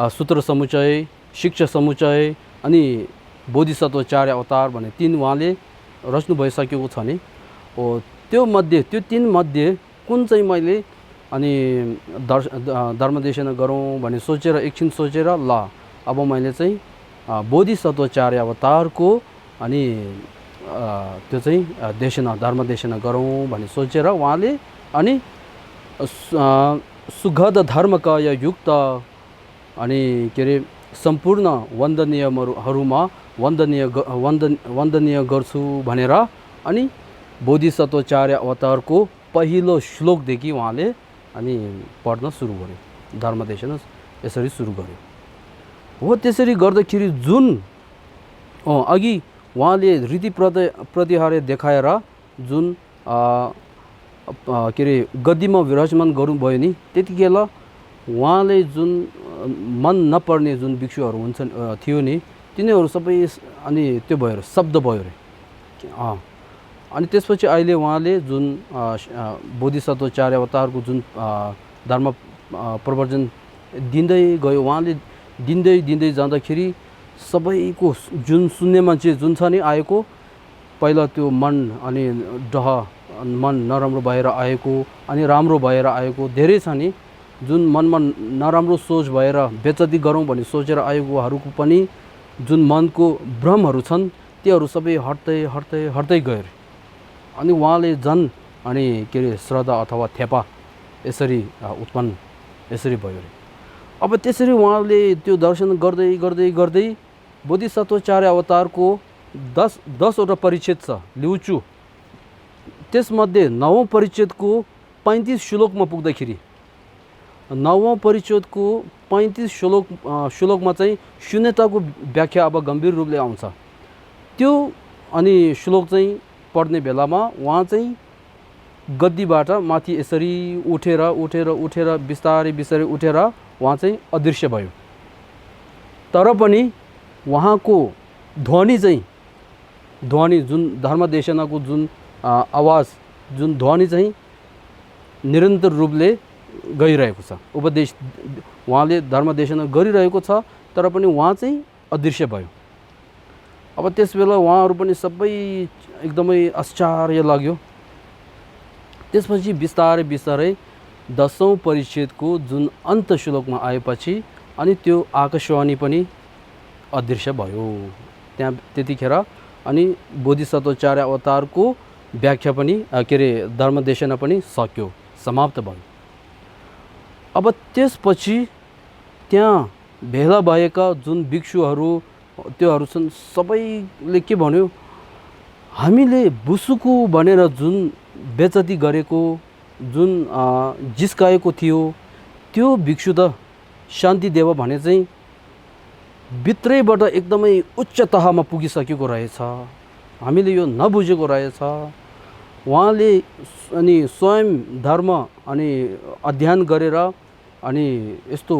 सूत्र समुच्चय, शिक्षा समुच्चय अनि बोधिसत्व 4 अवतार भन्ने 3 उहाँले रच्नु भइसकेको छ नि। त्यो 3 मध्ये कुन चाहिँ मैले अनि धर्मदेशन गरौँ भन्ने सोचेर एकछिन सोचेर ल अब मैले चाहिँ बोधिसत्व 4 अवतारको अनि त्यो चाहिँ देशना धर्मदेशना गरौँ भन्ने सोचेर उहाँले अनि सुगध धर्मकाय युक्त अनि के अरे सम्पूर्ण वन्दनीयहरूमा वन्दनीय गर्छु भनेर अनि बोधिसत्व 4 अवतारको पहिलो श्लोकदेखि उहाँले अनि पढ्न सुरु गर्यो, धर्मदेशन यसरी सुरु गर्यो। हो त्यसरी गर्दाखेरि जुन अघि उहाँले रीति प्रतिहार देखाएर जुन के अरे गद्दीमा विराजमान गर्नुभयो नि, त्यतिखेर उहाँले जुन मन नपर्ने जुन भिक्षुहरू हुन्छन् थियो नि, तिनीहरू सबै अनि त्यो भयो शब्द भयो रे। अनि त्यसपछि अहिले उहाँले जुन बोधिसत्व 4 अवतारको जुन धर्म प्रवर्तन दिँदै गयो, उहाँले दिँदै जाँदाखेरि सबैको जुन सुन्ने मान्छे जुन छ नि आएको, पहिला त्यो मन अनि मन नराम्रो भएर आएको अनि राम्रो भएर आएको धेरै छ नि। जुन मनमा नराम्रो सोच भएर बेइज्जती गरौँ भन्ने सोचेर आएकोहरूको पनि जुन मनको भ्रमहरू छन् तीहरू सबै हट्दै गए। अनि उहाँले झन् अनि के अरे श्रद्धा अथवा थेपा यसरी उत्पन्न यसरी भयो। अब त्यसरी उहाँले त्यो दर्शन गर्दै बोधिसत्व 4 अवतारको 10 वटा परिच्छेद छ लिउँछु। त्यसमध्ये 9औं परिच्छेदको 35 श्लोकमा पुग्दाखेरि 9औं परिच्छेदको 35 श्लोकमा चाहिँ शून्यताको व्याख्या अब गम्भीर रूपले आउँछ। त्यो अनि श्लोक चाहिँ पढ्ने बेलामा उहाँ चाहिँ गद्दीबाट माथि यसरी उठेर बिस्तारै उठेर उहाँ चाहिँ अदृश्य भयो। तर पनि उहाँको ध्वनि जुन धर्मदेशनाको जुन आवाज जुन ध्वनि चाहिँ निरन्तर रूपले गइरहेको छ। उपदेश उहाँले धर्मदेशना गरिरहेको छ तर पनि उहाँ चाहिँ अदृश्य भयो। अब त्यसबेला उहाँहरू पनि सबै एकदमै आश्चर्य लाग्यो। त्यसपछि बिस्तारै 10औं परिच्छेदको जुन अन्त श्लोकमा आएपछि अनि त्यो आकाशवाणी पनि अदृश्य भयो। त्यहाँ त्यतिखेर अनि बोधिसत्व 4 अवतारको व्याख्या पनि के अरे धर्मदेशना पनि सक्यो, समाप्त भयो। अब त्यसपछि त्यहाँ भेला भएका जुन भिक्षुहरू त्योहरू छन् सबैले के भन्यो, हामीले बुसुकु भनेर जुन बेइज्जती गरेको जुन जिस्काएको थियो त्यो भिक्षु त शान्तिदेव भने चाहिँ भित्रैबाट एकदमै उच्च तहमा पुगिसकेको रहेछ, हामीले यो नबुझेको रहेछ। उहाँले अनि स्वयं धर्म अनि अध्ययन गरेर अनि यस्तो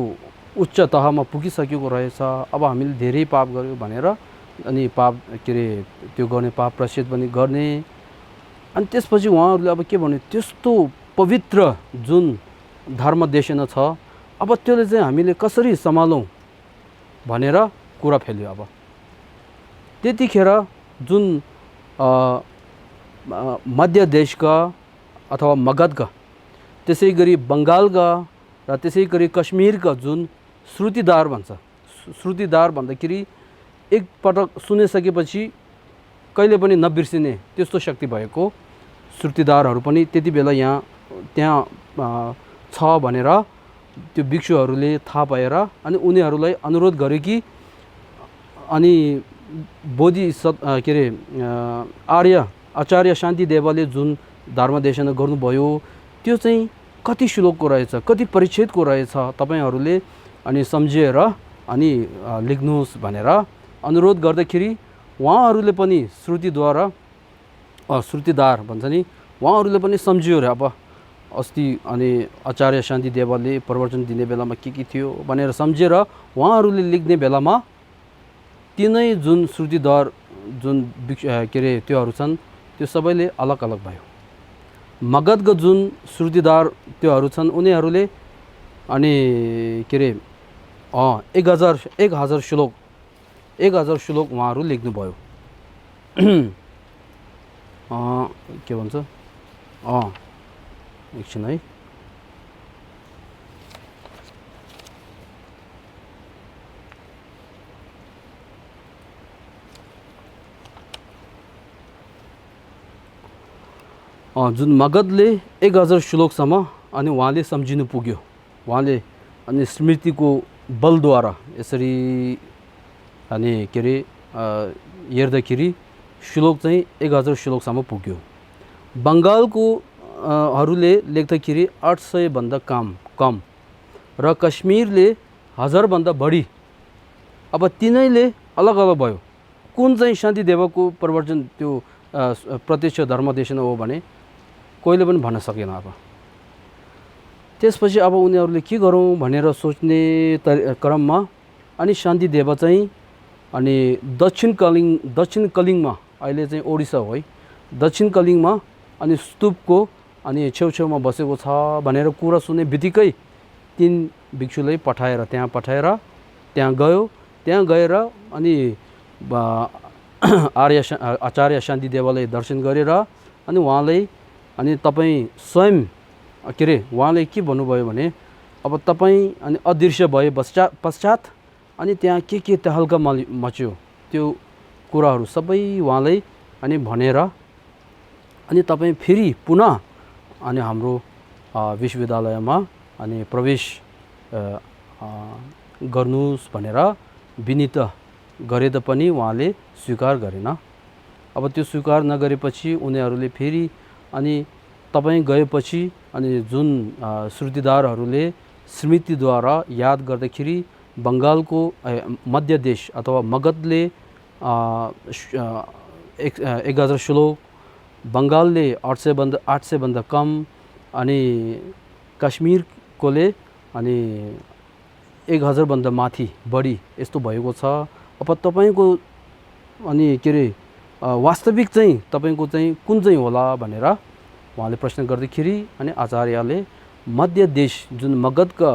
उच्च तहमा पुगिसकेको रहेछ। अब हामीले धेरै पाप गर्यो भनेर अनि पाप के अरे त्यो गर्ने पाप प्रसिद्ध पनि गर्ने। अनि त्यसपछि उहाँहरूले अब के भन्यो, त्यस्तो पवित्र जुन धर्मदेशना छ अब त्यसले चाहिँ हामीले कसरी सम्हालौँ भनेर कुरा फैल्यो। अब त्यतिखेर जुन मध्य देशका अथवा मगधका त्यसै गरी बङ्गालका र त्यसै गरी कश्मीरका जुन श्रुतिदार भन्छ, श्रुतिदार भन्दाखेरि एकपटक सुनिसकेपछि कहिले पनि नबिर्सिने त्यस्तो शक्ति भएको श्रुतिदारहरू पनि त्यति बेला त्यहाँ छ भनेर त्यो भिक्षुहरूले थाहा पाएर अनि उनीहरूलाई अनुरोध गरे कि अनि के अरे आचार्य शान्तिदेवले जुन धर्मदेशना गर्नुभयो त्यो चाहिँ कति श्लोकको रहेछ, कति परिच्छेदको रहेछ, तपाईहरूले अनि सम्झेर अनि लेख्नुहोस् भनेर अनुरोध गर्दाखेरि उहाँहरूले पनि श्रुतिद्वारा श्रुतिदार भन्छ नि, उहाँहरूले पनि सम्झियो अरे। अब अस्ति अनि आचार्य शान्ति देवले प्रवचन दिने बेलामा के थियो भनेर सम्झेर उहाँहरूले लेख्ने बेलामा तिनै जुन श्रुतिदार जुन के अरे त्योहरू छन् त्यो सबैले अलग अलग भयो। मगधका जुन श्रुतिदार त्योहरू छन् उनीहरूले अनि के अरे 1000 श्लोक उहाँहरू लेख्नुभयो। के भन्छ एकछिन है, जुन मगधले 1000 श्लोकसम्म अनि उहाँले सम्झिनु पुग्यो। उहाँले अनि स्मृतिको बलद्वारा यसरी अनि के अरे हेर्दाखेरि श्लोक चाहिँ 1000 श्लोकसम्म पुग्यो। बङ्गालको हरूले लेख्दाखेरि 800 भन्दा कम र कश्मीरले 1000 भन्दा बढी। अब तिनैले अलग अलग भयो। कुन चाहिँ शान्ति देवको प्रवचन त्यो प्रत्यक्ष धर्मदेशन हो भने कोहीले पनि भन्न सकेन। अब त्यसपछि अब उनीहरूले के गरौँ भनेर सोच्ने क्रममा अनि शान्ति देव चाहिँ अनि दक्षिण कलिङमा, अहिले चाहिँ ओडिसा हो है, दक्षिण कलिङमा अनि स्तूपको अनि छेउछेउमा बसेको छ भनेर कुरा सुने बित्तिकै 3 भिक्षुलाई त्यहाँ गयो। त्यहाँ गएर अनि आचार्य शान्ति देवलाई दर्शन गरेर अनि उहाँलाई अनि तपाईँ स्वयं के अरे उहाँले के भन्नुभयो भने अब तपाईँ अनि अदृश्य भए पश्चात अनि त्यहाँ के तहल्का मच्यो त्यो कुराहरू सबै उहाँलाई अनि भनेर अनि तपाईँ फेरि पुनः अनि हाम्रो विश्वविद्यालयमा अनि प्रवेश गर्नुहोस् भनेर विनीत गरे तापनि उहाँले स्वीकार गरेन। अब त्यो स्वीकार नगरेपछि उनीहरूले फेरि अनि तपाईँ गएपछि अनि जुन श्रुतिदारहरूले स्मृतिद्वारा याद गर्दाखेरि बङ्गालको मध्य देश अथवा मगधले 1000 श्लोक, बङ्गालले 800 भन्दा कम अनि कश्मीरकोले अनि 1000 भन्दा माथि बढी यस्तो भएको छ। अब तपाईको अनि के अरे वास्तविक चाहिँ तपाईको चाहिँ कुन चाहिँ होला भनेर उहाँले प्रश्न गर्दाखेरि अनि आचार्यले मध्य देश जुन मगधका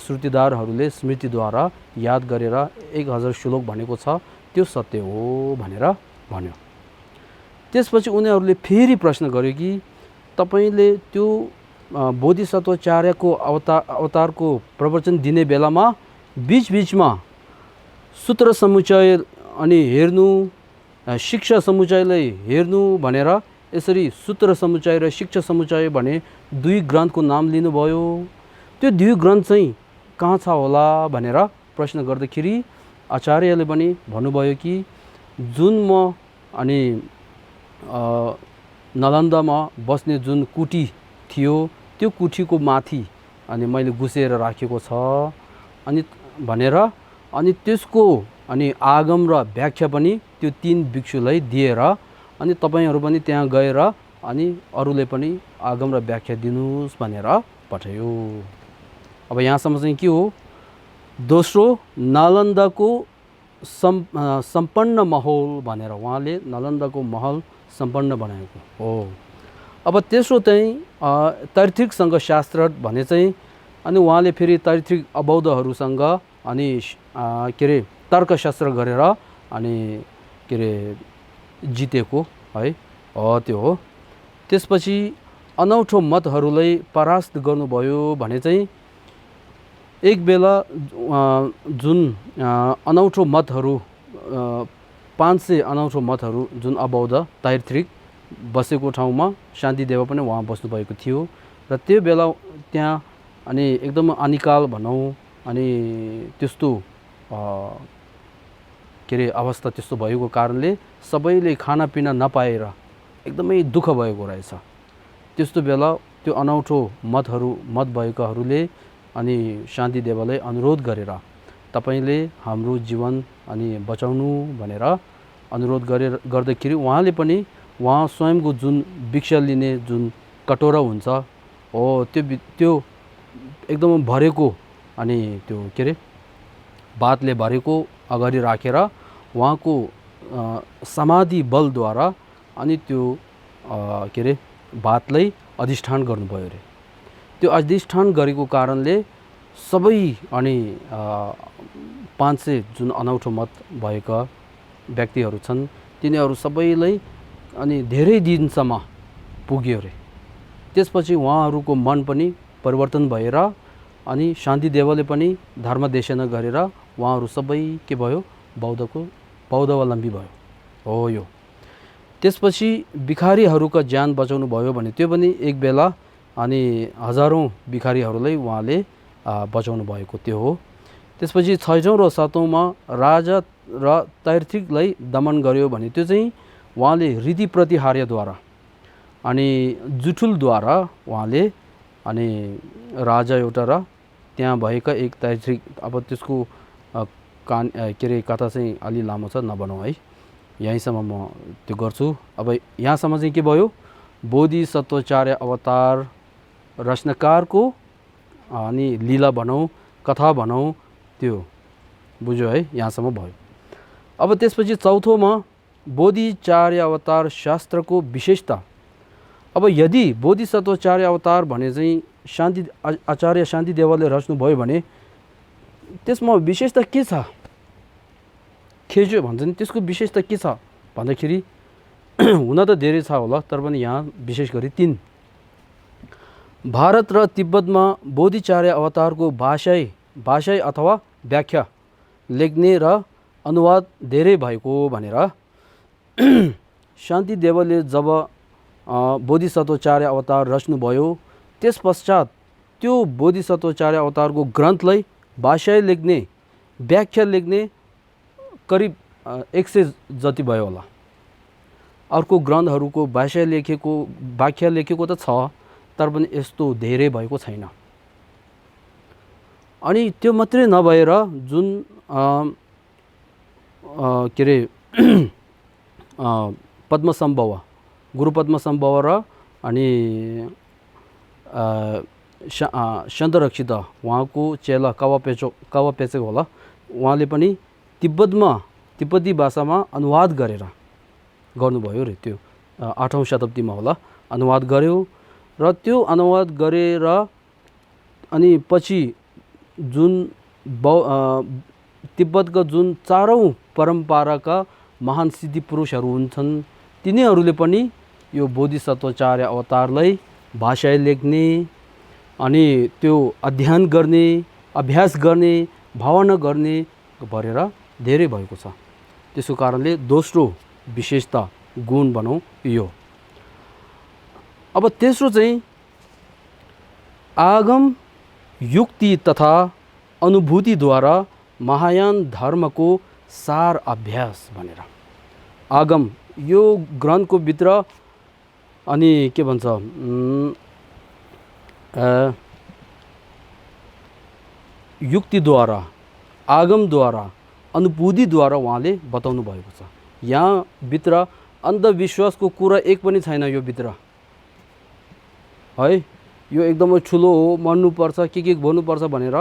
श्रुतिदारहरूले स्मृतिद्वारा याद गरेर 1000 श्लोक भनेको छ त्यो सत्य हो भनेर भन्यो। त्यसपछि उनीहरूले फेरि प्रश्न गर्यो कि तपाईले त्यो बोधिसत्वचार्यको अवतारको प्रवचन दिने बेलामा बीचमा सूत्र समुच्चय अनि हेर्नु, शिक्षा समुच्चयलाई हेर्नु भनेर यसरी सूत्र समुच्चय र शिक्षा समुच्चय भने 2 ग्रन्थको नाम लिनुभयो। त्यो 2 ग्रन्थ चाहिँ कहाँ छ होला भनेर प्रश्न गर्दाखेरि आचार्यले पनि भन्नुभयो कि जुन म अनि नालन्दामा बस्ने जुन कुटी थियो त्यो कुटीको माथि अनि मैले गुसेर राखेको छ अनि भनेर अनि त्यसको अनि आगम र व्याख्या पनि त्यो 3 भिक्षुलाई दिएर अनि तपाईहरु पनि त्यहाँ गएर अनि अरूले पनि आगम र व्याख्या दिनुस् भनेर पठायो। अब यहाँसम्म चाहिँ के हो, दोस्रो नालन्दाको सम्पन्न महल भनेर उहाँले नालन्दाको महल सम्पन्न बनाएको हो। अब तेस्रो चाहिँ तार्किकसँग शास्त्र भने चाहिँ अनि उहाँले फेरि तार्किक अबौद्धहरूसँग अनि के अरे तर्कशास्त्र गरेर अनि के अरे जितेको है त्यो हो। त्यसपछि अनौठो मतहरूलाई परास्त गर्नुभयो भने चाहिँ एक बेला जुन अनौठो मतहरू 500 अनौठो मतहरू जुन अबौद्ध तार्किक बसेको ठाउँमा शान्तिदेव पनि वहाँ बस्नु भएको थियो र त्यो बेला त्यहाँ अनि एकदम अनिकाल भनौँ अनि त्यस्तो के अरे अवस्था त्यस्तो भएको कारणले सबैले खानापिना नपाएर एकदमै दुःख भएको रहेछ। त्यस्तो बेला त्यो अनौठो मत भएकाहरूले अनि शान्तिदेवलाई अनुरोध गरेर तपाईले हाम्रो जीवन अनि बचाउनु भनेर अनुरोध गर्दाखेरि उहाँले पनि उहाँ स्वयंको जुन भिक्षा लिने जुन कटोरा हुन्छ हो त्यो एकदम भरेको अनि त्यो के अरे भातले भरेको अगाडि राखेर उहाँको समाधि बलद्वारा अनि त्यो के अरे भातलाई अधिष्ठान गर्नुभयो अरे। त्यो अधिष्ठान गरेको कारणले सबै अनि 500 जुन अनौठो मत भएका व्यक्तिहरू छन् तिनीहरू सबैलाई अनि धेरै दिनसम्म पुग्यो अरे। त्यसपछि उहाँहरूको मन पनि परिवर्तन भएर अनि शान्तिदेवले पनि धर्मदेशना गरेर उहाँहरू सबै के भयो बौद्धवलम्बी भयो हो यो। त्यसपछि भिखारीहरूका ज्यान बचाउनु भयो भने त्यो पनि एक बेला अनि हजारौं भिखारीहरूलाई उहाँले बचाउनु भएको त्यो हो। त्यसपछि 6औं र 7औंमा राजा र तैर्थिकलाई दमन गर्यो भने त्यो चाहिँ उहाँले रीति प्रतिहार्यद्वारा अनि जुठुलद्वारा उहाँले अनि राजा एउटा र त्यहाँ भएका एक तैर्थिक अब त्यसको के अरे कथा चाहिँ अलि लामो छ नबनाऊ है, यहीँसम्म म त्यो गर्छु। अब यहाँसम्म चाहिँ के भयो बोधिसत्वाचार्य अवतार रचनाकारको अनि लीला भनौँ कथा भनौँ त्यो बुझ्यो है, यहाँसम्म भयो। अब त्यसपछि चौथोमा बोधिचार्य अवतार शास्त्रको विशेषता। अब यदि बोधिसत्वाचार्य अवतार भने चाहिँ आचार्य शान्तिदेवले रच्नुभयो भने त्यसमा विशेषता के छ खेज्यो भन्छ नि, त्यसको विशेषता के छ भन्दाखेरि हुन त धेरै छ होला तर पनि यहाँ विशेष गरी 3। भारत र तिब्बतमा बोधिचार्य अवतारको भाषाई अथवा व्याख्या लेख्ने र अनुवाद धेरै भएको भनेर शान्तिदेवले जब बोधिसत्वाचार्य अवतार रच्नुभयो त्यस पश्चात त्यो बोधिसत्वाचार्य अवतारको ग्रन्थलाई भाषाई लेख्ने व्याख्या लेख्ने करिब 100 जति भयो होला। अर्को ग्रन्थहरूको भाषा लेखेको व्याख्या लेखेको त छ तर पनि यस्तो धेरै भएको छैन। अनि त्यो मात्रै नभएर जुन के अरे पद्मसम्भव गुरु पद्मसम्भव र अनि सन्तरक्षित उहाँको चेला कावापेचक होला उहाँले पनि तिब्बती भाषामा अनुवाद गरेर गर्नुभयो रे। त्यो 8औं शताब्दीमा होला अनुवाद गर्यो र त्यो अनुवाद गरेर अनि पछि जुन तिब्बतका जुन 4औं परम्पराका महान सिद्धि पुरुषहरू हुन्छन् तिनीहरूले पनि यो बोधिसत्वाचार्य अवतारलाई भाषाई लेख्ने अनि त्यो अध्ययन गर्ने अभ्यास गर्ने भावना गर्ने गरेर धेरै भएको छ। त्यसको कारणले दोस्रो विशेषता गुण भनौँ यो। अब तेस्रो चाहिँ आगम युक्ति तथा अनुभूतिद्वारा महायान धर्मको सार अभ्यास भनेर। आगम यो ग्रन्थको भित्र अनि के भन्छ युक्तिद्वारा आगमद्वारा अनुभूतिद्वारा उहाँले बताउनु भएको छ। यहाँ भित्र अन्धविश्वासको कुरा एक पनि छैन यो भित्र है। यो एकदमै ठुलो हो मर्नुपर्छ के भन्नुपर्छ भनेर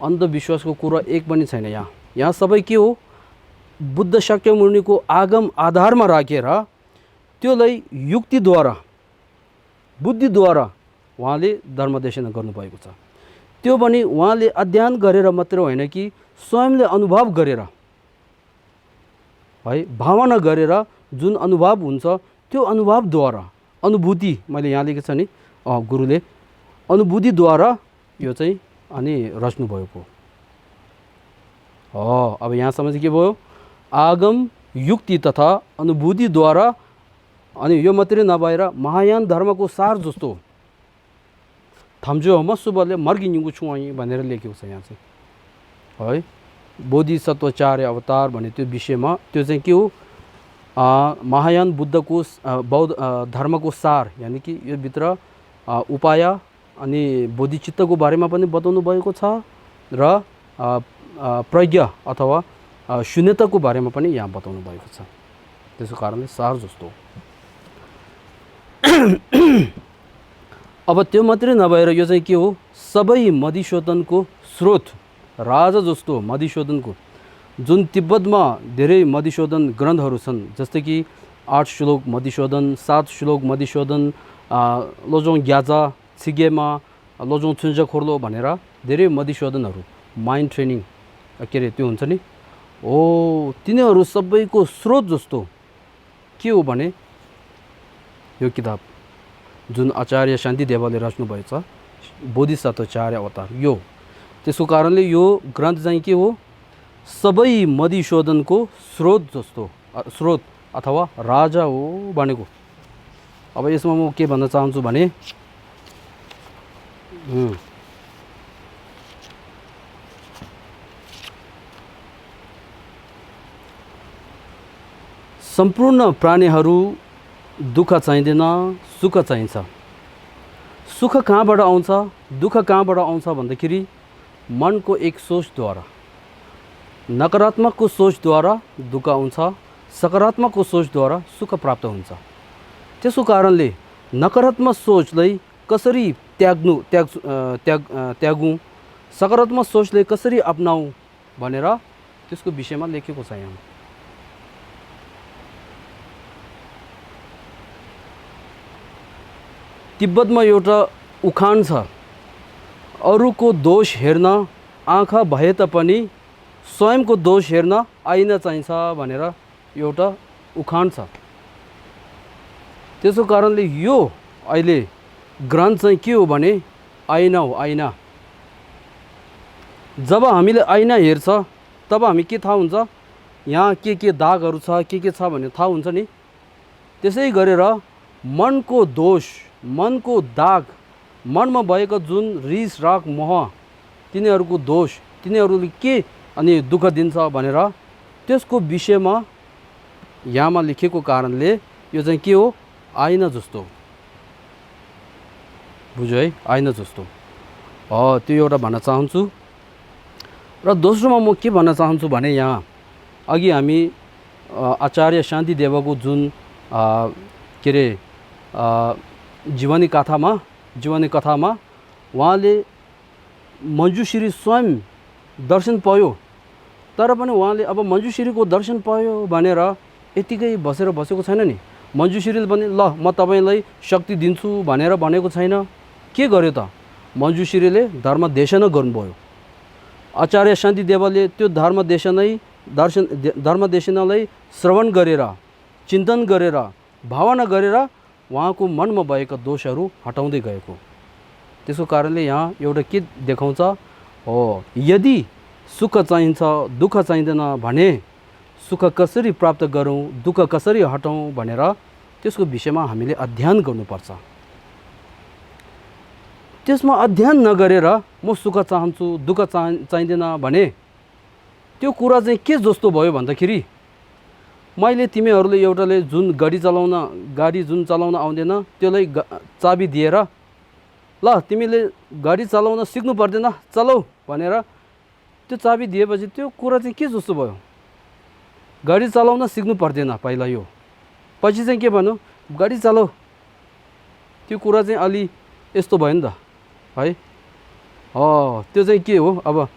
अन्धविश्वासको कुरा एक पनि छैन यहाँ। यहाँ सबै के हो बुद्ध शाक्यमुनिको आगम आधारमा राखेर त्योलाई युक्तिद्वारा बुद्धिद्वारा उहाँले धर्मदेशना गर्नुभएको छ। त्यो पनि उहाँले अध्ययन गरेर मात्र होइन कि स्वयंले अनुभव गरेर है भावना गरेर जुन अनुभव हुन्छ त्यो अनुभवद्वारा अनुभूति मैले यहाँ लेखेको छ नि गुरुले अनुभूतिद्वारा यो चाहिँ अनि रच्नु भएको हो। अब यहाँसम्म चाहिँ के भयो आगम युक्ति तथा अनुभूतिद्वारा अनि यो मात्रै नभएर महायान धर्मको सार जस्तो थम्जो मसुबले मर्गिङको छु भनेर लेखेको छ यहाँ चाहिँ है। बोधिसत्वाचार्य अवतार भने त्यो विषयमा त्यो चाहिँ के हो महायान बुद्धको बौद्ध धर्मको सार यानी कि यो भित्र उपाय अनि बोधिचित्तको बारेमा पनि बताउनु भएको छ र प्रज्ञा अथवा शून्यताको बारेमा पनि यहाँ बताउनु भएको छ। त्यसको कारणले सार जस्तो अब त्यो मात्रै नभएर यो चाहिँ के हो, सबै मधुसूदनको स्रोत, राजा जस्तो मधुसूदनको, जुन तिब्बतमा धेरै मधुसूदन ग्रन्थहरू छन्, जस्तै कि 8 श्लोक मधुसूदन, 7 श्लोक मधुसूदन, लोजोङ ग्याजा, छिगेमा, लोजोङ छुन्जखोर्लो भनेर धेरै मधुसूदनहरू, माइन्ड ट्रेनिङ के अरे त्यो हुन्छ नि, हो तिनीहरू सबैको स्रोत जस्तो के हो भने यो किताब जुन आचार्य शान्तिदेवले रच्नुभएछ, बोधिसत्व 4 अवतार, यो त्यसको कारणले यो ग्रन्थ चाहिँ के हो, सबै मधुसूदनको स्रोत जस्तो, स्रोत अथवा राजा हो भनेको। अब यसमा म के भन्न चाहन्छु भने सम्पूर्ण प्राणीहरू दुःख चाहिँदैन, सुख चाहिन्छ। सुख कहाँबाट आउँछ, दुःख कहाँबाट आउँछ भन्दाखेरि मनको एक सोचद्वारा, नकारात्मकको सोचद्वारा दुःख आउँछ, सकारात्मकको सोचद्वारा सुख प्राप्त हुन्छ। त्यसको कारणले नकारात्मक सोचलाई कसरी त्यागौँ, सकारात्मक सोचले कसरी अपनाऊ भनेर त्यसको विषयमा लेखेको छ यहाँ। तिब्बतमा एउटा उखान छ, अरूको दोष हेर्न आँखा भए तापनि स्वयंको दोष हेर्न ऐना चाहिन्छ भनेर एउटा उखान छ। त्यसको कारणले यो अहिले ग्रन्थ चाहिँ के हो भने ऐना हो, ऐना। जब हामीले ऐना हेर्छ तब हामी के थाहा हुन्छ, यहाँ के दागहरू छ, के छ भन्ने थाहा हुन्छ नि। त्यसै गरेर मनको दोष, मनको दाग, मनमा भएको जुन रिस राग मोह, तिनीहरूको दोष, तिनीहरूले के अनि दुःख दिन्छ भनेर त्यसको विषयमा यहाँमा लेखेको कारणले यो चाहिँ के हो, ऐना जस्तो, बुझ्यो है, ऐना जस्तो त्यो एउटा भन्न चाहन्छु। र दोस्रोमा म के भन्न चाहन्छु भने यहाँ अघि हामी आचार्य शान्तिदेवको जुन के अरे जीवनी कथामा उहाँले मञ्जुश्री स्वयं दर्शन पायो, तर पनि उहाँले अब मञ्जुश्रीको दर्शन पायो भनेर यतिकै बसेको छैन नि। मञ्जुश्रीले पनि ल म तपाईँलाई शक्ति दिन्छु भनेर भनेको छैन। के गर्यो त, मञ्जुश्रीले धर्मदेशना गर्नुभयो। आचार्य शान्तिदेवले त्यो धर्मदेशनालाई श्रवण गरेर, चिन्तन गरेर, भावना गरेर उहाँको मनमा भएका दोषहरू हटाउँदै गएको। त्यसको कारणले यहाँ एउटा के देखाउँछ हो, यदि सुख चाहिन्छ, दुःख चाहिँदैन भने सुख कसरी प्राप्त गरौँ, दुःख कसरी हटाउँ भनेर त्यसको विषयमा हामीले अध्ययन गर्नुपर्छ। त्यसमा अध्ययन नगरेर म सुख चाहन्छु, दुःख चाहिँदैन भने त्यो कुरा चाहिँ के जस्तो भयो भन्दाखेरि, मैले तिमीहरूले एउटाले जुन गाडी जुन चलाउन आउँदैन त्यसलाई चाबी दिएर ल तिमीले गाडी चलाउन सिक्नु पर्दैन, चलाऊ भनेर त्यो चाबी दिएपछि त्यो कुरा चाहिँ के जस्तो भयो, गाडी चलाउन सिक्नु पर्दैन पहिला, यो पछि चाहिँ के भन्नु, गाडी चलाऊ। त्यो कुरा चाहिँ अलि यस्तो भयो नि त है। त्यो चाहिँ के हो, अब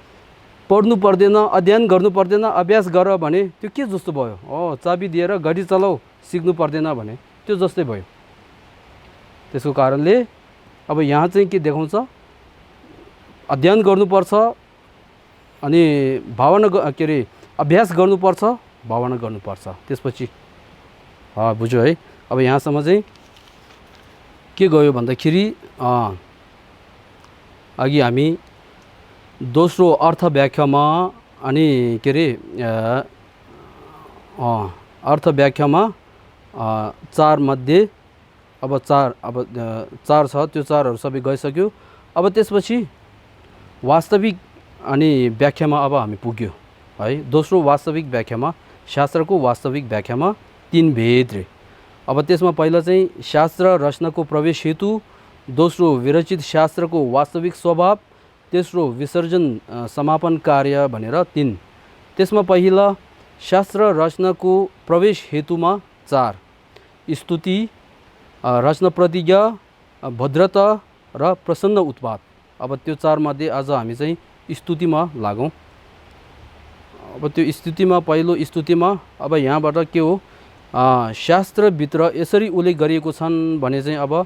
पढ्नु पर्दैन, अध्ययन गर्नु पर्दैन, अभ्यास गर भने त्यो के जस्तो भयो, चाबी दिएर गाडी चलाऊ सिक्नु पर्दैन भने त्यो जस्तै भयो। त्यसको कारणले अब यहाँ चाहिँ के देखाउँछ, अध्ययन गर्नुपर्छ अनि भावना के अरे अभ्यास गर्नुपर्छ, भावना गर्नुपर्छ, त्यसपछि बुझ्यो है। अब यहाँसम्म चाहिँ के गयो भन्दाखेरि अघि हामी दोस्रो अर्थ व्याख्यामा अनि के अरे अर्थ व्याख्यामा 4 मध्ये अब 4 छ, त्यो 4हरू सबै गइसक्यो। अब त्यसपछि वास्तविक अनि व्याख्यामा अब हामी पुग्यो है। दोस्रो वास्तविक व्याख्यामा, शास्त्रको वास्तविक व्याख्यामा 3 भेद रे। अब त्यसमा पहिला चाहिँ शास्त्र रचनाको प्रवेश हेतु, दोस्रो विरचित शास्त्रको वास्तविक स्वभाव, तेस्रो विसर्जन समापन कार्य भनेर 3। त्यसमा पहिला शास्त्र रचनाको प्रवेश हेतुमा 4 स्तुति, रचना प्रतिज्ञा, भद्रता र प्रसन्न उत्पाद। अब त्यो चारमध्ये आज हामी चाहिँ स्तुतिमा लागौँ। अब त्यो स्तुतिमा पहिलो स्तुतिमा अब यहाँबाट के हो, शास्त्रभित्र यसरी उल्लेख गरिएको छन् भने चाहिँ अब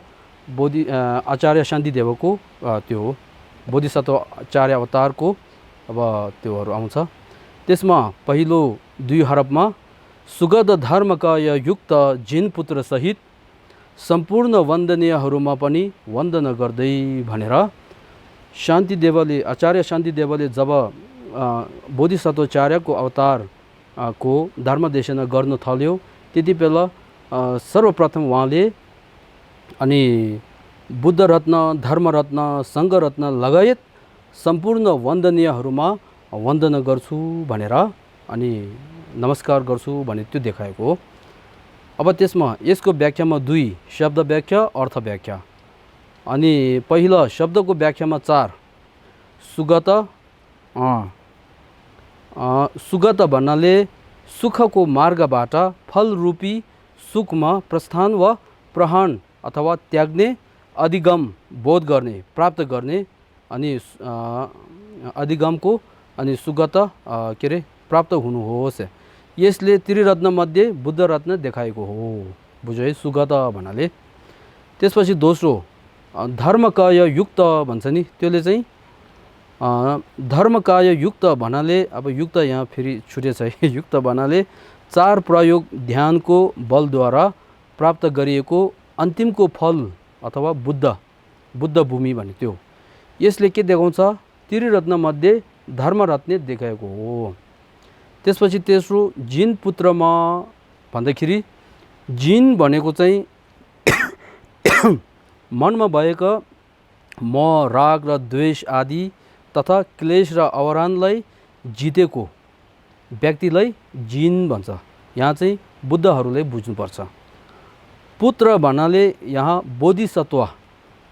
आचार्य शान्तिदेवको त्यो हो, बोधिसत्व आचार्य अवतारको अब त्योहरू आउँछ। त्यसमा पहिलो 2 हरफमा सुगध धर्मकाय युक्त जिन पुत्र सहित सम्पूर्ण वन्दनीयहरूमा पनि वन्दना गर्दै भनेर शान्तिदेवले, आचार्य शान्तिदेवले जब बोधिसत्वाचार्यको अवतार को धर्मदेशना गर्न थाल्यो, त्यति बेला सर्वप्रथम उहाँले अनि बुद्ध रत्न, धर्मरत्न, सङ्घरत्न लगायत सम्पूर्ण वन्दनीयहरूमा वन्दना गर्छु भनेर अनि नमस्कार गर्छु भने त्यो देखाएको हो। अब त्यसमा यसको व्याख्यामा 2 शब्द व्याख्या, अर्थ व्याख्या। अनि पहिला शब्दको व्याख्यामा 4 सुगत। सुगत भन्नाले सुखको मार्गबाट फलरूपी सुखमा प्रस्थान वा प्रहान अथवा त्याग्ने, अधिगम बोध गर्ने, प्राप्त गर्ने। अनि अधिगमको अनि सुगत के अरे प्राप्त हुनु होस्। यसले त्रिरत्न मध्ये बुद्ध रत्न देखाएको हो, बुझ्यो है, सुगत भन्नाले। त्यसपछि दोस्रो धर्मकाय युक्त भन्छ नि, त्यसले चाहिँ धर्मकाय युक्त भन्नाले, अब युक्त यहाँ फेरि छुटेछ है, युक्त भन्नाले 4 प्रयोग ध्यानको बलद्वारा प्राप्त गरिएको अन्तिमको फल अथवा बुद्ध भूमि भने त्यो। यसले के देखाउँछ, त्रिरत्न मध्ये धर्मरत्न देखाएको हो। त्यसपछि तेस्रो जिन पुत्रमा भन्दाखेरि जिन भनेको चाहिँ मनमा भएका मोह, राग र द्वेष आदि तथा क्लेश र आवरणलाई जितेको व्यक्तिलाई जिन भन्छ। यहाँ चाहिँ बुद्धहरूले बुझ्नुपर्छ। पुत्र भन्नाले यहाँ बोधिसत्व,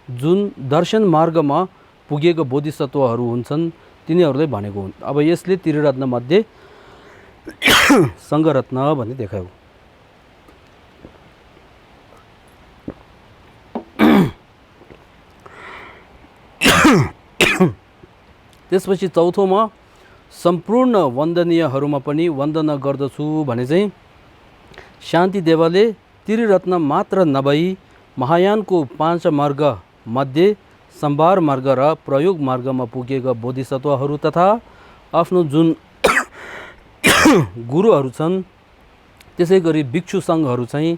जुन दर्शन मार्गमा पुगेका बोधिसत्वहरू हुन्छन् तिनीहरूले भनेको हुन्। अब यसले त्रिरत्न मध्ये सङ्घरत्न भन्ने देखायो। त्यसपछि चौथोमा सम्पूर्ण वन्दनीयहरूमा पनि वन्दना गर्दछु भने चाहिँ शान्तिदेवले त्रिरत्न मात्र नभई महायानको 5 मार्ग मध्ये सम्भार मार्ग र प्रयोग मार्गमा पुगेका बोधिसत्वहरू तथा आफ्नो जुन गुरुहरू छन्, त्यसै गरी भिक्षु सङ्घहरू चाहिँ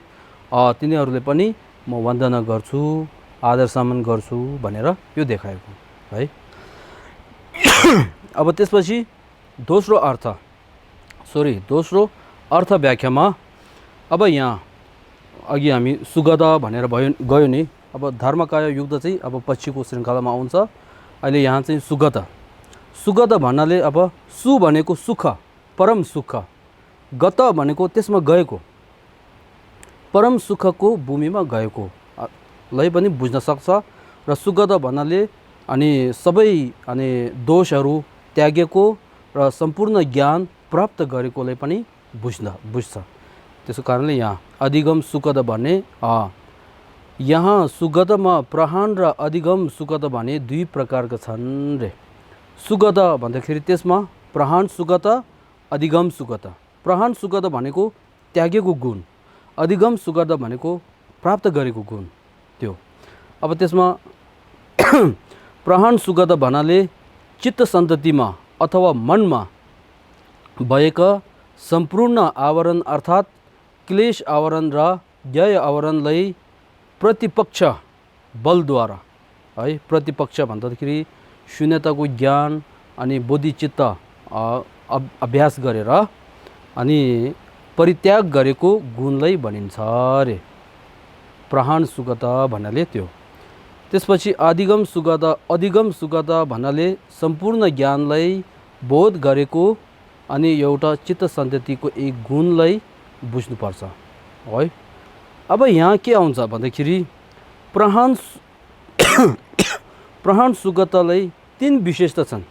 तिनीहरूले पनि म वन्दना गर्छु, आदर सम्मान गर्छु भनेर यो देखाएको है। अब त्यसपछि दोस्रो अर्थ व्याख्यामा अब यहाँ अघि हामी सुगत भनेर गयो नि। अब धर्मकाय युक्त चाहिँ अब पछिको श्रृङ्खलामा आउँछ। अहिले यहाँ चाहिँ सुगत भन्नाले अब सु भनेको सुख, परम सुख, गत भनेको त्यसमा गएको, परम सुखको भूमिमा गएको लाई पनि बुझ्न सक्छ। र सुगत भन्नाले अनि सबै अनि दोषहरू त्यागेको र सम्पूर्ण ज्ञान प्राप्त गरेकोलाई पनि बुझ्छ। त्यसको कारणले यहाँ अधिगम सुगत भन्ने, यहाँ सुगतमा प्रहान र अधिगम सुगत भने 2 प्रकारका छन् रे। सुगत भन्दाखेरि त्यसमा प्रहान सुगत, अधिगम सुगत। प्रहान सुगत भनेको त्यागेको गुण, अधिगम सुगत भनेको प्राप्त गरेको गुण त्यो। अब त्यसमा प्रहान सुगत भन्नाले चित्त सन्ततिमा अथवा मनमा भएका सम्पूर्ण आवरण अर्थात् क्लेश आवरण र ज्ञेय आवरणलाई प्रतिपक्ष बलद्वारा है, प्रतिपक्ष भन्दाखेरि शून्यताको ज्ञान अनि बोधिचित्त अभ्यास गरेर अनि परित्याग गरेको गुणलाई भनिन्छ रे प्रहान सुगत भन्नाले त्यो। त्यसपछि अधिगम सुगत भन्नाले सम्पूर्ण ज्ञानलाई बोध गरेको अनि एउटा चित्त सन्ततिको एक गुणलाई बुझ्नुपर्छ है। अब यहाँ के आउँछ भन्दाखेरि प्रहान सुगतलाई 3 विशेषता छन्।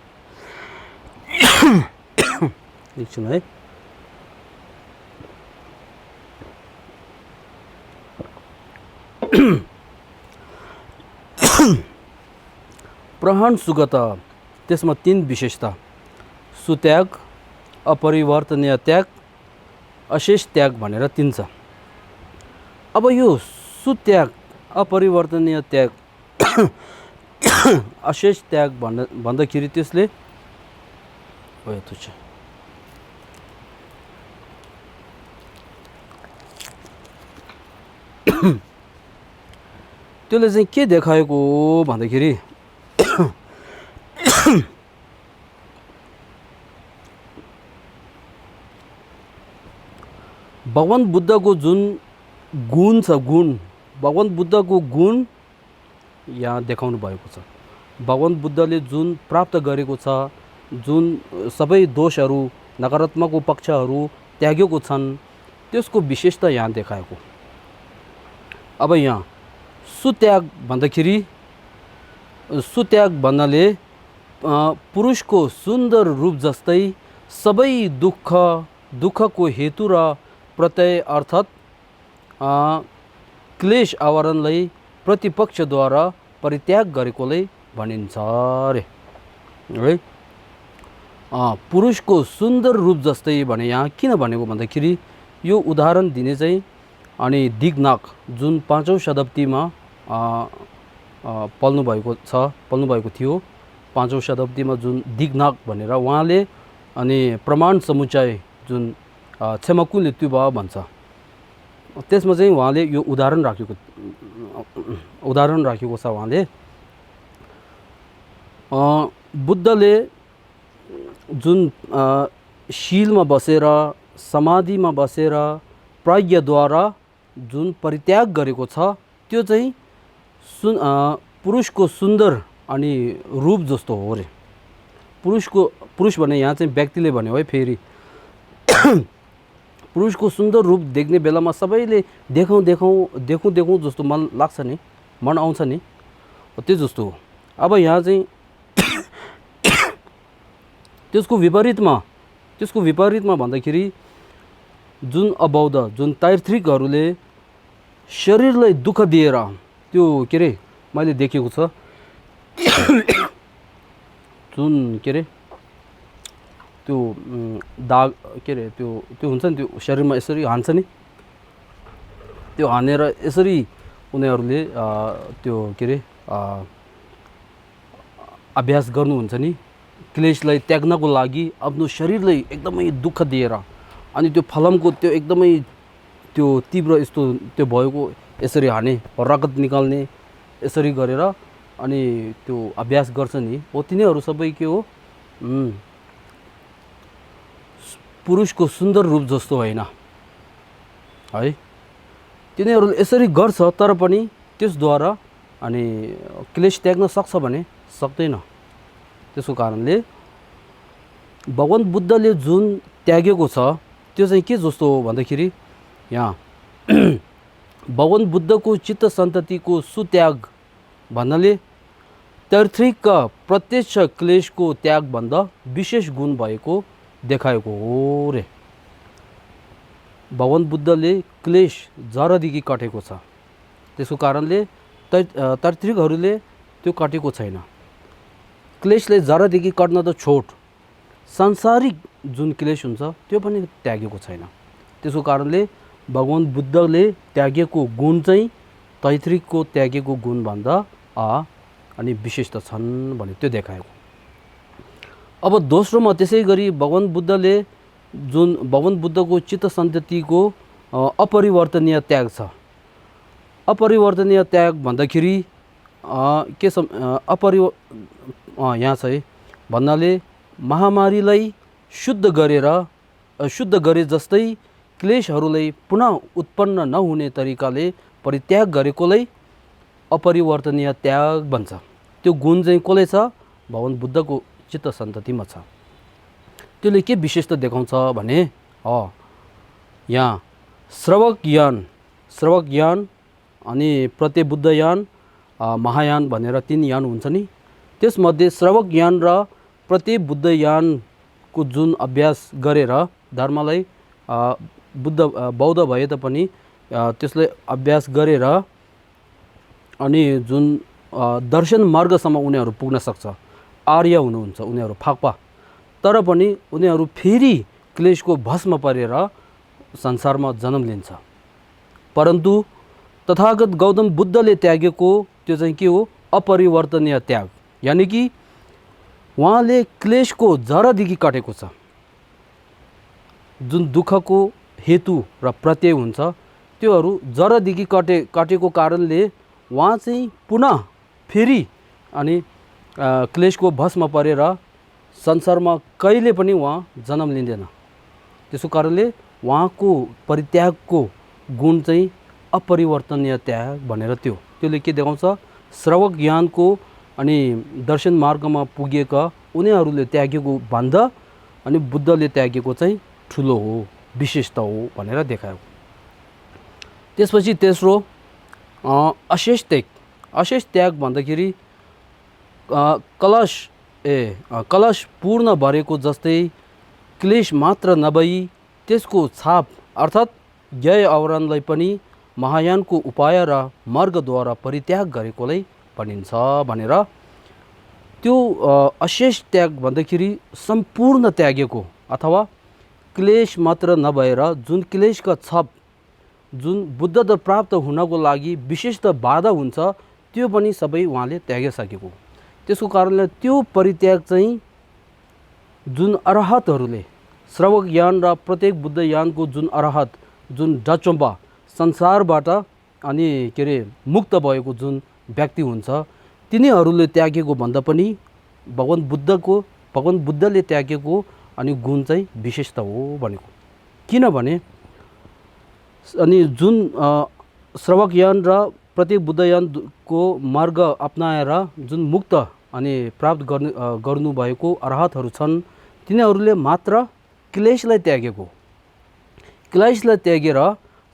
एकछिन है। प्रहण सुगता, त्यसमा 3 विशेषता: सुत्याग, अपरिवर्तनीय त्याग, अशेष त्याग भनेर 3 छ। अब यो सुत्याग, अपरिवर्तनीय त्याग, अशेष त्याग भन्दाखेरि त्यसले त्यसले चाहिँ के देखाएको हो भन्दाखेरि भगवान बुद्धको जुन गुण छ, भगवान बुद्धको गुण यहाँ देखाउनु भएको छ। भगवान बुद्धले जुन प्राप्त गरेको छ, जुन सबै दोषहरू, नकारात्मक पक्षहरू त्यागेको छन्, त्यसको विशेषता यहाँ देखाएको। अब यहाँ सुत्याग भन्दाखेरि, सुत्याग भन्नाले पुरुषको सुन्दर रूप जस्तै सबै दुःखको हेतु र प्रत्यय अर्थात् क्लेश आवरणलाई प्रतिपक्षद्वारा परित्याग गरेकोलाई भनिन्छ रे है। पुरुषको सुन्दर रूप जस्तै भने यहाँ किन भनेको भन्दाखेरि यो उदाहरण दिने चाहिँ अनि दिगनाग जुन 5औं शताब्दीमा पल्नु भएको थियो। 5औं शताब्दीमा जुन दिगनाग भनेर उहाँले अनि प्रमाण समुच्चय जुन क्षमाकुल त्युबा भन्छ, त्यसमा चाहिँ उहाँले यो उदाहरण राखेको छ। उहाँले बुद्धले जुन शीलमा बसेर, समाधिमा बसेर प्रज्ञाद्वारा जुन परित्याग गरेको छ, त्यो चाहिँ पुरुषको सुन्दर अनि रूप जस्तो हो रे। पुरुष भने यहाँ चाहिँ व्यक्तिले भन्यो है। फेरि पुरुषको सुन्दर रूप देख्ने बेलामा सबैले देखौँ जस्तो मन लाग्छ नि, मन आउँछ नि, त्यो जस्तो हो। अब यहाँ चाहिँ त्यसको विपरीतमा भन्दाखेरि जुन अबौद्ध, जुन तार्किकहरूले शरीरलाई दुःख दिएर, त्यो के अरे मैले देखेको छ, जुन के अरे त्यो दाग के अरे त्यो हुन्छ नि, त्यो शरीरमा यसरी हान्छ नि, त्यो हानेर यसरी उनीहरूले त्यो के अरे अभ्यास गर्नुहुन्छ नि, क्लेशलाई त्याग्नको लागि आफ्नो शरीरलाई एकदमै दुःख दिएर, अनि त्यो फलमको त्यो एकदमै त्यो तीव्र यस्तो त्यो भएको यसरी हाने, रगत निकाल्ने यसरी गरेर अनि त्यो अभ्यास गर्छ नि, हो तिनीहरू सबै के हो, पुरुषको सुन्दर रूप जस्तो होइन है। तिनीहरूले यसरी गर्छ, तर पनि त्यसद्वारा अनि क्लेश त्याग्न सक्छ भने सक्दैन। त्यसको कारणले भगवान बुद्धले जुन त्यागेको छ त्यो चाहिँ के जस्तो हो भन्दाखेरि यहाँ भगवान बुद्धको चित्त सन्ततिको सुत्याग भन्नाले तार्किकका प्रत्यक्ष क्लेशको त्यागभन्दा विशेष गुण भएको देखाएको हो रे। भगवान बुद्धले क्लेश जरादेखि काटेको छ, त्यसको कारणले तार्किकहरूले त्यो काटेको छैन। क्लेशले जरादेखि काट्न त छोड, सांसारिक जुन क्लेश हुन्छ त्यो पनि त्यागेको छैन। त्यसको कारणले भगवान बुद्धले त्यागेको गुण चाहिँ तार्किकको त्यागेको गुणभन्दा अनि विशेषता छन् भने त्यो देखाएको। अब दोस्रोमा त्यसै गरी भगवान बुद्धको चित्त सन्ततिको अपरिवर्तनीय त्याग छ। अपरिवर्तनीय त्याग भन्दाखेरि के यहाँ छ है भन्नाले महामारीलाई शुद्ध गरे जस्तै क्लेशहरूलाई पुनः उत्पन्न नहुने तरिकाले परित्याग गरेकोलाई अपरिवर्तनीय त्याग भन्छ। त्यो गुण चाहिँ कसले छ? भगवान बुद्धको चित्त सन्ततिमा छ। त्यसले के विशेषता देखाउँछ भने यहाँ श्रवक यान अनि प्रतिबुद्ध यान, महायान भनेर 3 यान हुन्छ नि। त्यसमध्ये श्रवक यान र प्रतिबुद्ध यानको जुन अभ्यास गरेर धर्मलाई बौद्ध भए तापनि त्यसले अभ्यास गरेर अनि जुन दर्शन मार्गसम्म उनीहरू पुग्न सक्छ, आर्य हुनुहुन्छ उनीहरू फाक्पा, तर पनि उनीहरू फेरि क्लेशको भस्म परेर संसारमा जन्म लिन्छ। परन्तु तथागत गौतम बुद्धले त्यागेको त्यो चाहिँ के हो? अपरिवर्तनीय त्याग, यानि कि उहाँले क्लेशको जरादेखि काटेको छ। जुन दुःखको हेतु र प्रत्यय हुन्छ त्योहरू जरादेखि काटेको कारणले उहाँ चाहिँ पुनः फेरि अनि क्लेशको भस्म परेर संसारमा कहिले पनि उहाँ जन्म लिँदैन। त्यसको कारणले उहाँको परित्यागको गुण चाहिँ अपरिवर्तनीय त्याग भनेर त्यसले के देखाउँछ? श्रवक ज्ञानको अनि दर्शन मार्गमा पुगेका उनीहरूले त्यागेको भन्दा अनि बुद्धले त्यागेको चाहिँ ठुलो हो, विशेषता हो भनेर देखायो। त्यसपछि तेस्रो अशेष त्याग। अशेष त्याग भन्दाखेरि कलश पूर्ण भरेको जस्तै क्लेश मात्र नभई त्यसको छाप अर्थात् ज्ञेय आवरणलाई पनि महायानको उपाय र मार्गद्वारा परित्याग गरेकोलाई भनिन्छ भनेर त्यो अशेष त्याग भन्दाखेरि सम्पूर्ण त्यागेको अथवा क्लेश मात्र नभएर जुन क्लेशका छप जुन बुद्धत्व प्राप्त हुनको लागि विशेषतः बाधा हुन्छ त्यो पनि सबै उहाँले त्यागिसकेको। त्यसको कारणले त्यो परित्याग चाहिँ जुन अरहतहरूले श्रवक ज्ञान र प्रत्येक बुद्ध ज्ञानको जुन अरहत जुन डचम्बा संसारबाट अनि के अरे मुक्त भएको जुन व्यक्ति हुन्छ तिनीहरूले त्यागेको भन्दा पनि भगवान बुद्धले त्यागेको अनि गुण चाहिँ विशेषता हो भनेको। किनभने अनि जुन श्रवक ज्ञान र प्रत्येक बुद्ध ज्ञानको मार्ग अपनाएर जुन मुक्त अनि प्राप्त गर्नुभएको अरहतहरू छन् तिनीहरूले मात्र क्लेशलाई त्यागेर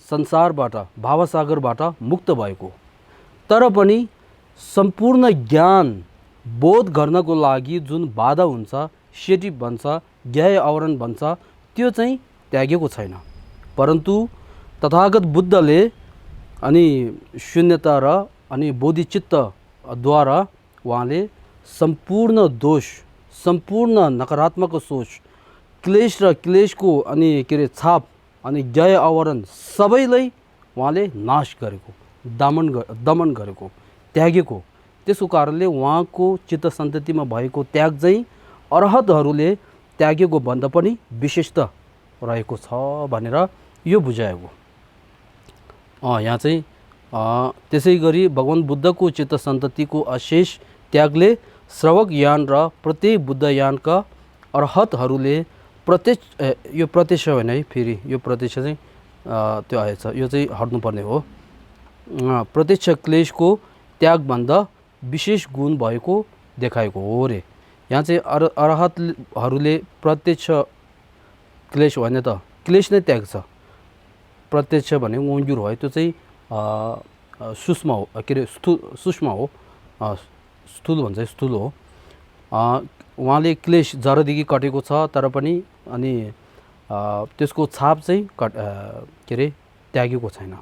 संसारबाट भावसागरबाट मुक्त भएको। तर पनि सम्पूर्ण ज्ञान बोध गर्नको लागि जुन बाधा हुन्छ, सेटिभ भन्छ, ज्ञेय आवरण भन्छ, त्यो चाहिँ त्यागेको छैन। परन्तु तथागत बुद्धले अनि शून्यता र अनि बोधिचित्तद्वारा उहाँले सम्पूर्ण दोष, सम्पूर्ण नकारात्मक सोच, क्लेश र क्लेशको अनि के अरे छाप अनि ज्ञेय आवरण सबैलाई उहाँले नाश गरेको, दमन गरेको, त्यागेको। त्यसको कारणले उहाँको चित्त सन्ततिमा भएको त्याग चाहिँ अरहतहरूले त्यागेको भन्दा पनि विशेषता रहेको छ भनेर यो बुझाएको। यहाँ चाहिँ त्यसै गरी भगवान बुद्धको चित्त सन्ततिको अशेष त्यागले श्रवक ज्ञान र प्रत्येक बुद्ध ज्ञानका अरहतहरूले यो प्रत्यक्ष होइन है, फेरि यो प्रत्यक्ष चाहिँ त्यो आएछ, यो चाहिँ हट्नुपर्ने हो। प्रत्यक्ष क्लेशको त्यागभन्दा विशेष गुण भएको देखाएको हो रे। यहाँ चाहिँ अरहतहरूले प्रत्यक्ष क्लेश होइन त क्लेश नै त्याग्छ। प्रत्यक्ष भनेको ओङ्गुर हो, त्यो चाहिँ सूक्ष्म हो, के अरे सूक्ष्म हो, स्थूल भन्छ, स्थूल हो। उहाँले क्लेश जरादेखि कटेको छ तर पनि अनि त्यसको छाप चाहिँ के अरे त्यागेको छैन।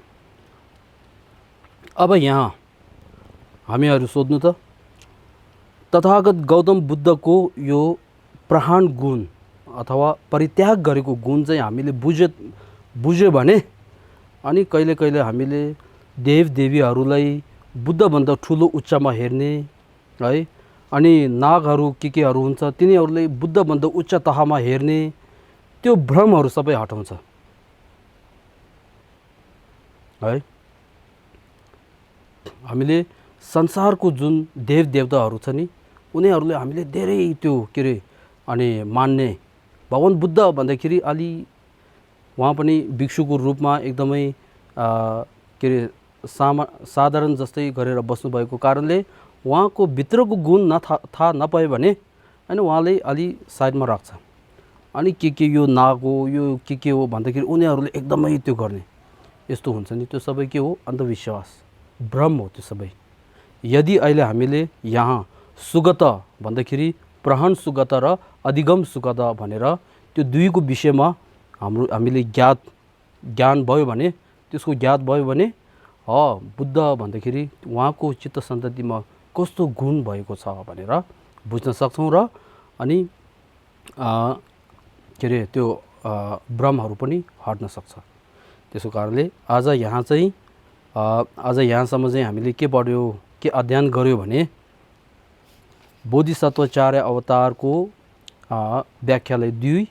अब यहाँ हामीहरू सोध्नु त तथागत गौतम बुद्धको यो प्रहान गुण अथवा परित्याग गरेको गुण चाहिँ हामीले बुझ्यो भने अनि कहिले कहिले हामीले देवदेवीहरूलाई बुद्धभन्दा ठुलो उच्चमा हेर्ने है, अनि नागहरू केहरू हुन्छ तिनीहरूलाई बुद्धभन्दा उच्च तहमा हेर्ने त्यो भ्रमहरू सबै हटाउँछ है। हामीले संसारको जुन देवदेवताहरू छ नि उनीहरूले हामीले धेरै त्यो के अरे अनि मान्ने। भगवान बुद्ध भन्दाखेरि अलि उहाँ पनि भिक्षुको रूपमा एकदमै के अरे साधारण जस्तै गरेर बस्नुभएको कारणले उहाँको भित्रको गुण थाहा नपायो भने अनि उहाँले अलि साइडमा राख्छ। अनि के यो नाग हो, यो के हो भन्दाखेरि उनीहरूले एकदमै त्यो गर्ने यस्तो हुन्छ नि, त्यो सबै के हो? अन्धविश्वास, भ्रम हो त्यो सबै। यदि अहिले हामीले यहाँ सुगत भन्दाखेरि प्रहन सुगत र अधिगम सुगत भनेर त्यो दुईको विषयमा हामीले ज्ञान भयो भने त्यसको ज्ञात भयो भने बुद्ध भन्दाखेरि उहाँको चित्त सन्ततिमा कस्तो गुण भएको छ भनेर बुझ्न सक्छौँ र अनि के अरे त्यो भ्रमहरू पनि हट्न सक्छ। त्यसो कारणले आज यहाँसम्म चाहिँ हामीले के पढ्यो, के अध्ययन गर्यो भने बोधिसत्व 4 अवतारको व्याख्यालाई 2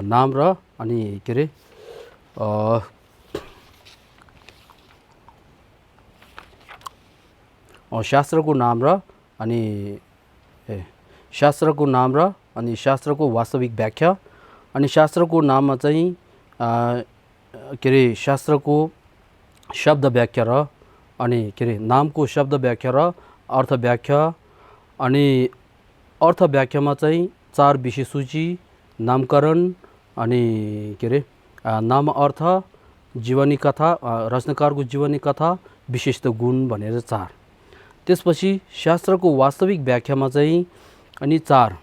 नाम र अनि के अरे शास्त्रको नाम र अनि शास्त्रको वास्तविक व्याख्या अनि शास्त्रको नाममा चाहिँ के अरे शास्त्रको शब्द व्याख्या र अनि के अरे नामको शब्द व्याख्या र अर्थ व्याख्या अनि अर्थ व्याख्यामा चाहिँ 4 विषय सूची, नामकरण अनि के अरे नाम अर्थ, जीवनी कथा, रचनाकारको जीवनी कथा, विशिष्ट गुण भनेर 4। त्यसपछि शास्त्रको वास्तविक व्याख्यामा चाहिँ अनि 4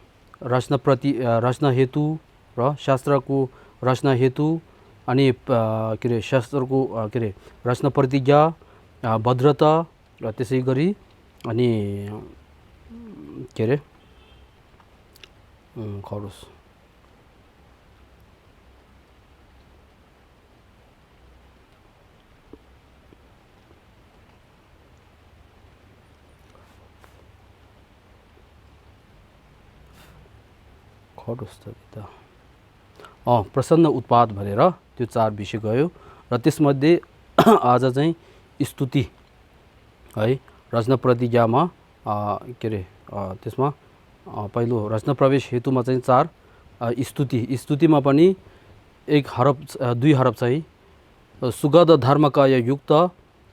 रचना हेतु र शास्त्रको रचना हेतु अनि के अरे शास्त्रको के अरे रचना प्रतिज्ञा, भद्रता र त्यसै गरी अनि के अरे खरोस प्रसन्न उत्पाद भनेर त्यो 4 विषय गयो र त्यसमध्ये आज चाहिँ स्तुति है रचना प्रतिज्ञामा के अरे त्यसमा पहिलो रचना प्रवेश हेतुमा चाहिँ 4 स्तुतिमा पनि 2 हरफ चाहिँ सुगध धर्मकाय युक्त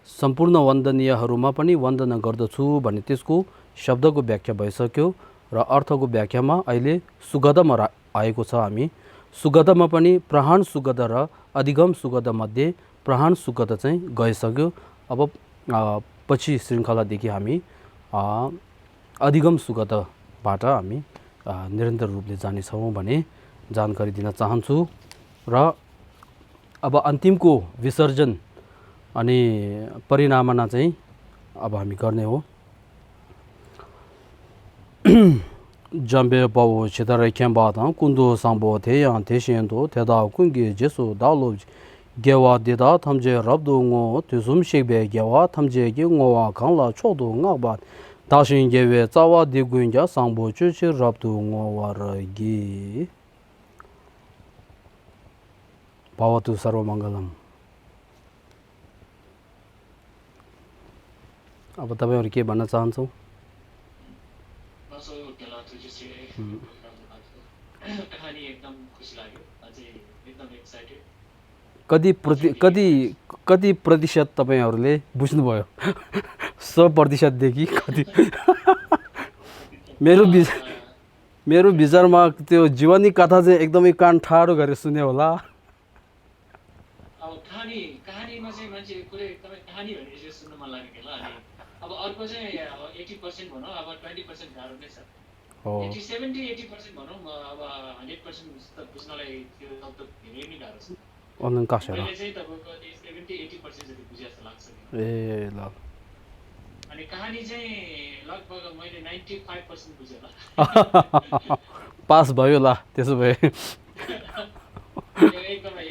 सम्पूर्ण वन्दनीयहरूमा पनि वन्दना गर्दछु भन्ने त्यसको शब्दको व्याख्या भइसक्यो र अर्थको व्याख्यामा अहिले सुगधमा आएको छ। हामी सुगधमा पनि प्रहाण सुगध र अधिगम सुगध मध्ये प्रहाण सुगध चाहिँ गइसक्यो। अब पछि श्रृङ्खलादेखि हामी अधिगम सुगधबाट हामी निरन्तर रूपले जानेछौँ भने जानकारी दिन चाहन्छु। र अब अन्तिमको विसर्जन अनि परिणामना चाहिँ अब हामी गर्ने हो। 잠배 바오 치다라 캠바다 군도 상보 대양 대신도 대다 군기 제수 다로 개와 대다 탐제 랍도고 두숨식배 개와 탐제기 고와 강라 초도 나바 다신 개외 자와 대군자 상보 주치 랍도고 와르기 바와투 सर्वमङ्गलम। अब तपाईहरु के भन्न चाहन्छौ? कहानी एकदम खुसी लाग्यो, अझै एकदम एक्साइटेड। कति प्रतिशत तपाईहरुले बुझ्नुभयो? 100% देखि कति? मेरो विचारमा त्यो जीवनी कथा चाहिँ एकदमै कान ठाडो गरेर सुने होला। अब कहानीमा चाहिँ मान्छे कुनै एकदमै कहानी भने चाहिँ सुन्न मन लाग्यो होला। अनि अब अर्को चाहिँ 80% भनौँ, अब 20% गाह्रो नै छ। 70-80% भनौँ, अब 100% बुझ्नलाई त्यो शब्द धेरै नै गाह्रो छ। अनलाइन कासेर मैले चाहिँ तपाईँको 70-80% जति बुझे जस्तो लाग्छ। ए ल। अनि कहानी चाहिँ लगभग मैले 95% बुझेँ होला। पास भयो ल त्यसो भए। एकदमै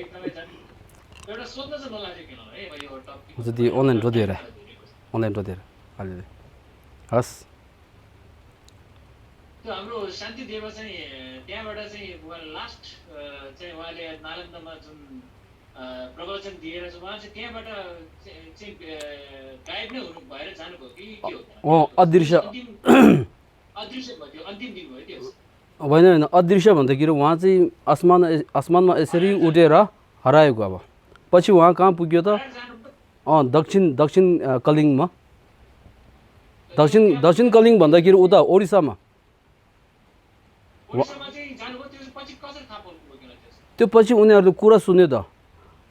एउटा सोध्न चाहिँ नलाग्यो किन है यो टपिक जति अनलाइन रोदेर अलि हस्। त्यो हाम्रो शान्ति देव चाहिँ त्यहाँबाट चाहिँ लास्ट चाहिँ उहाँले नालन्दामा जुन प्रवचन दिएर चाहिँ उहाँ चाहिँ त्यहाँबाट चाहिँ गायब नै हुनु भएर जानुभयो कि के हो? अदृश्य भयो, अन्तिम दिन भयो त्यो। होइन अदृश्य भन्दाखेरि उहाँ चाहिँ आसमानमा यसरी उठेर हराएको। अब पछि उहाँ कहाँ पुग्यो त? दक्षिण कलिङमा। दक्षिण कलिङ भन्दाखेरि उता ओडिसामा। त्यो पछि उनीहरूले कुरा सुन्यो त।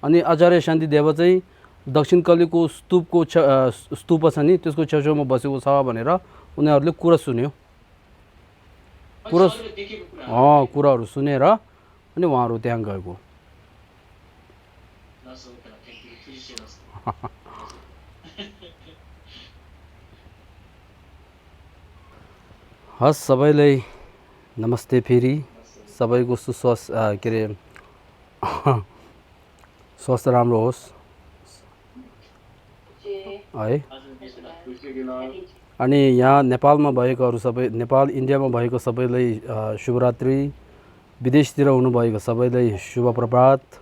अनि आचार्य शान्ति देव चाहिँ दक्षिण कलिङको स्तूप छ नि त्यसको छेउछाउमा बसेको छ भनेर उनीहरूले कुरा सुन्यो। कुराहरू सुनेर अनि उहाँहरू त्यहाँ गएको। दस हो त त्यति खुसी होस् हस् सबैलाई नमस्ते फेरि सबैको सुस्वास्थ्य के अरे स्वास्थ्य राम्रो होस् है अनि यहाँ नेपालमा भएकोहरू सबै नेपाल इन्डियामा भएको सबैलाई शुभरात्रि विदेशतिर हुनुभएको सबैलाई शुभ प्रभात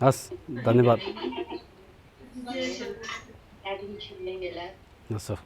हस् धन्यवाद हस् सर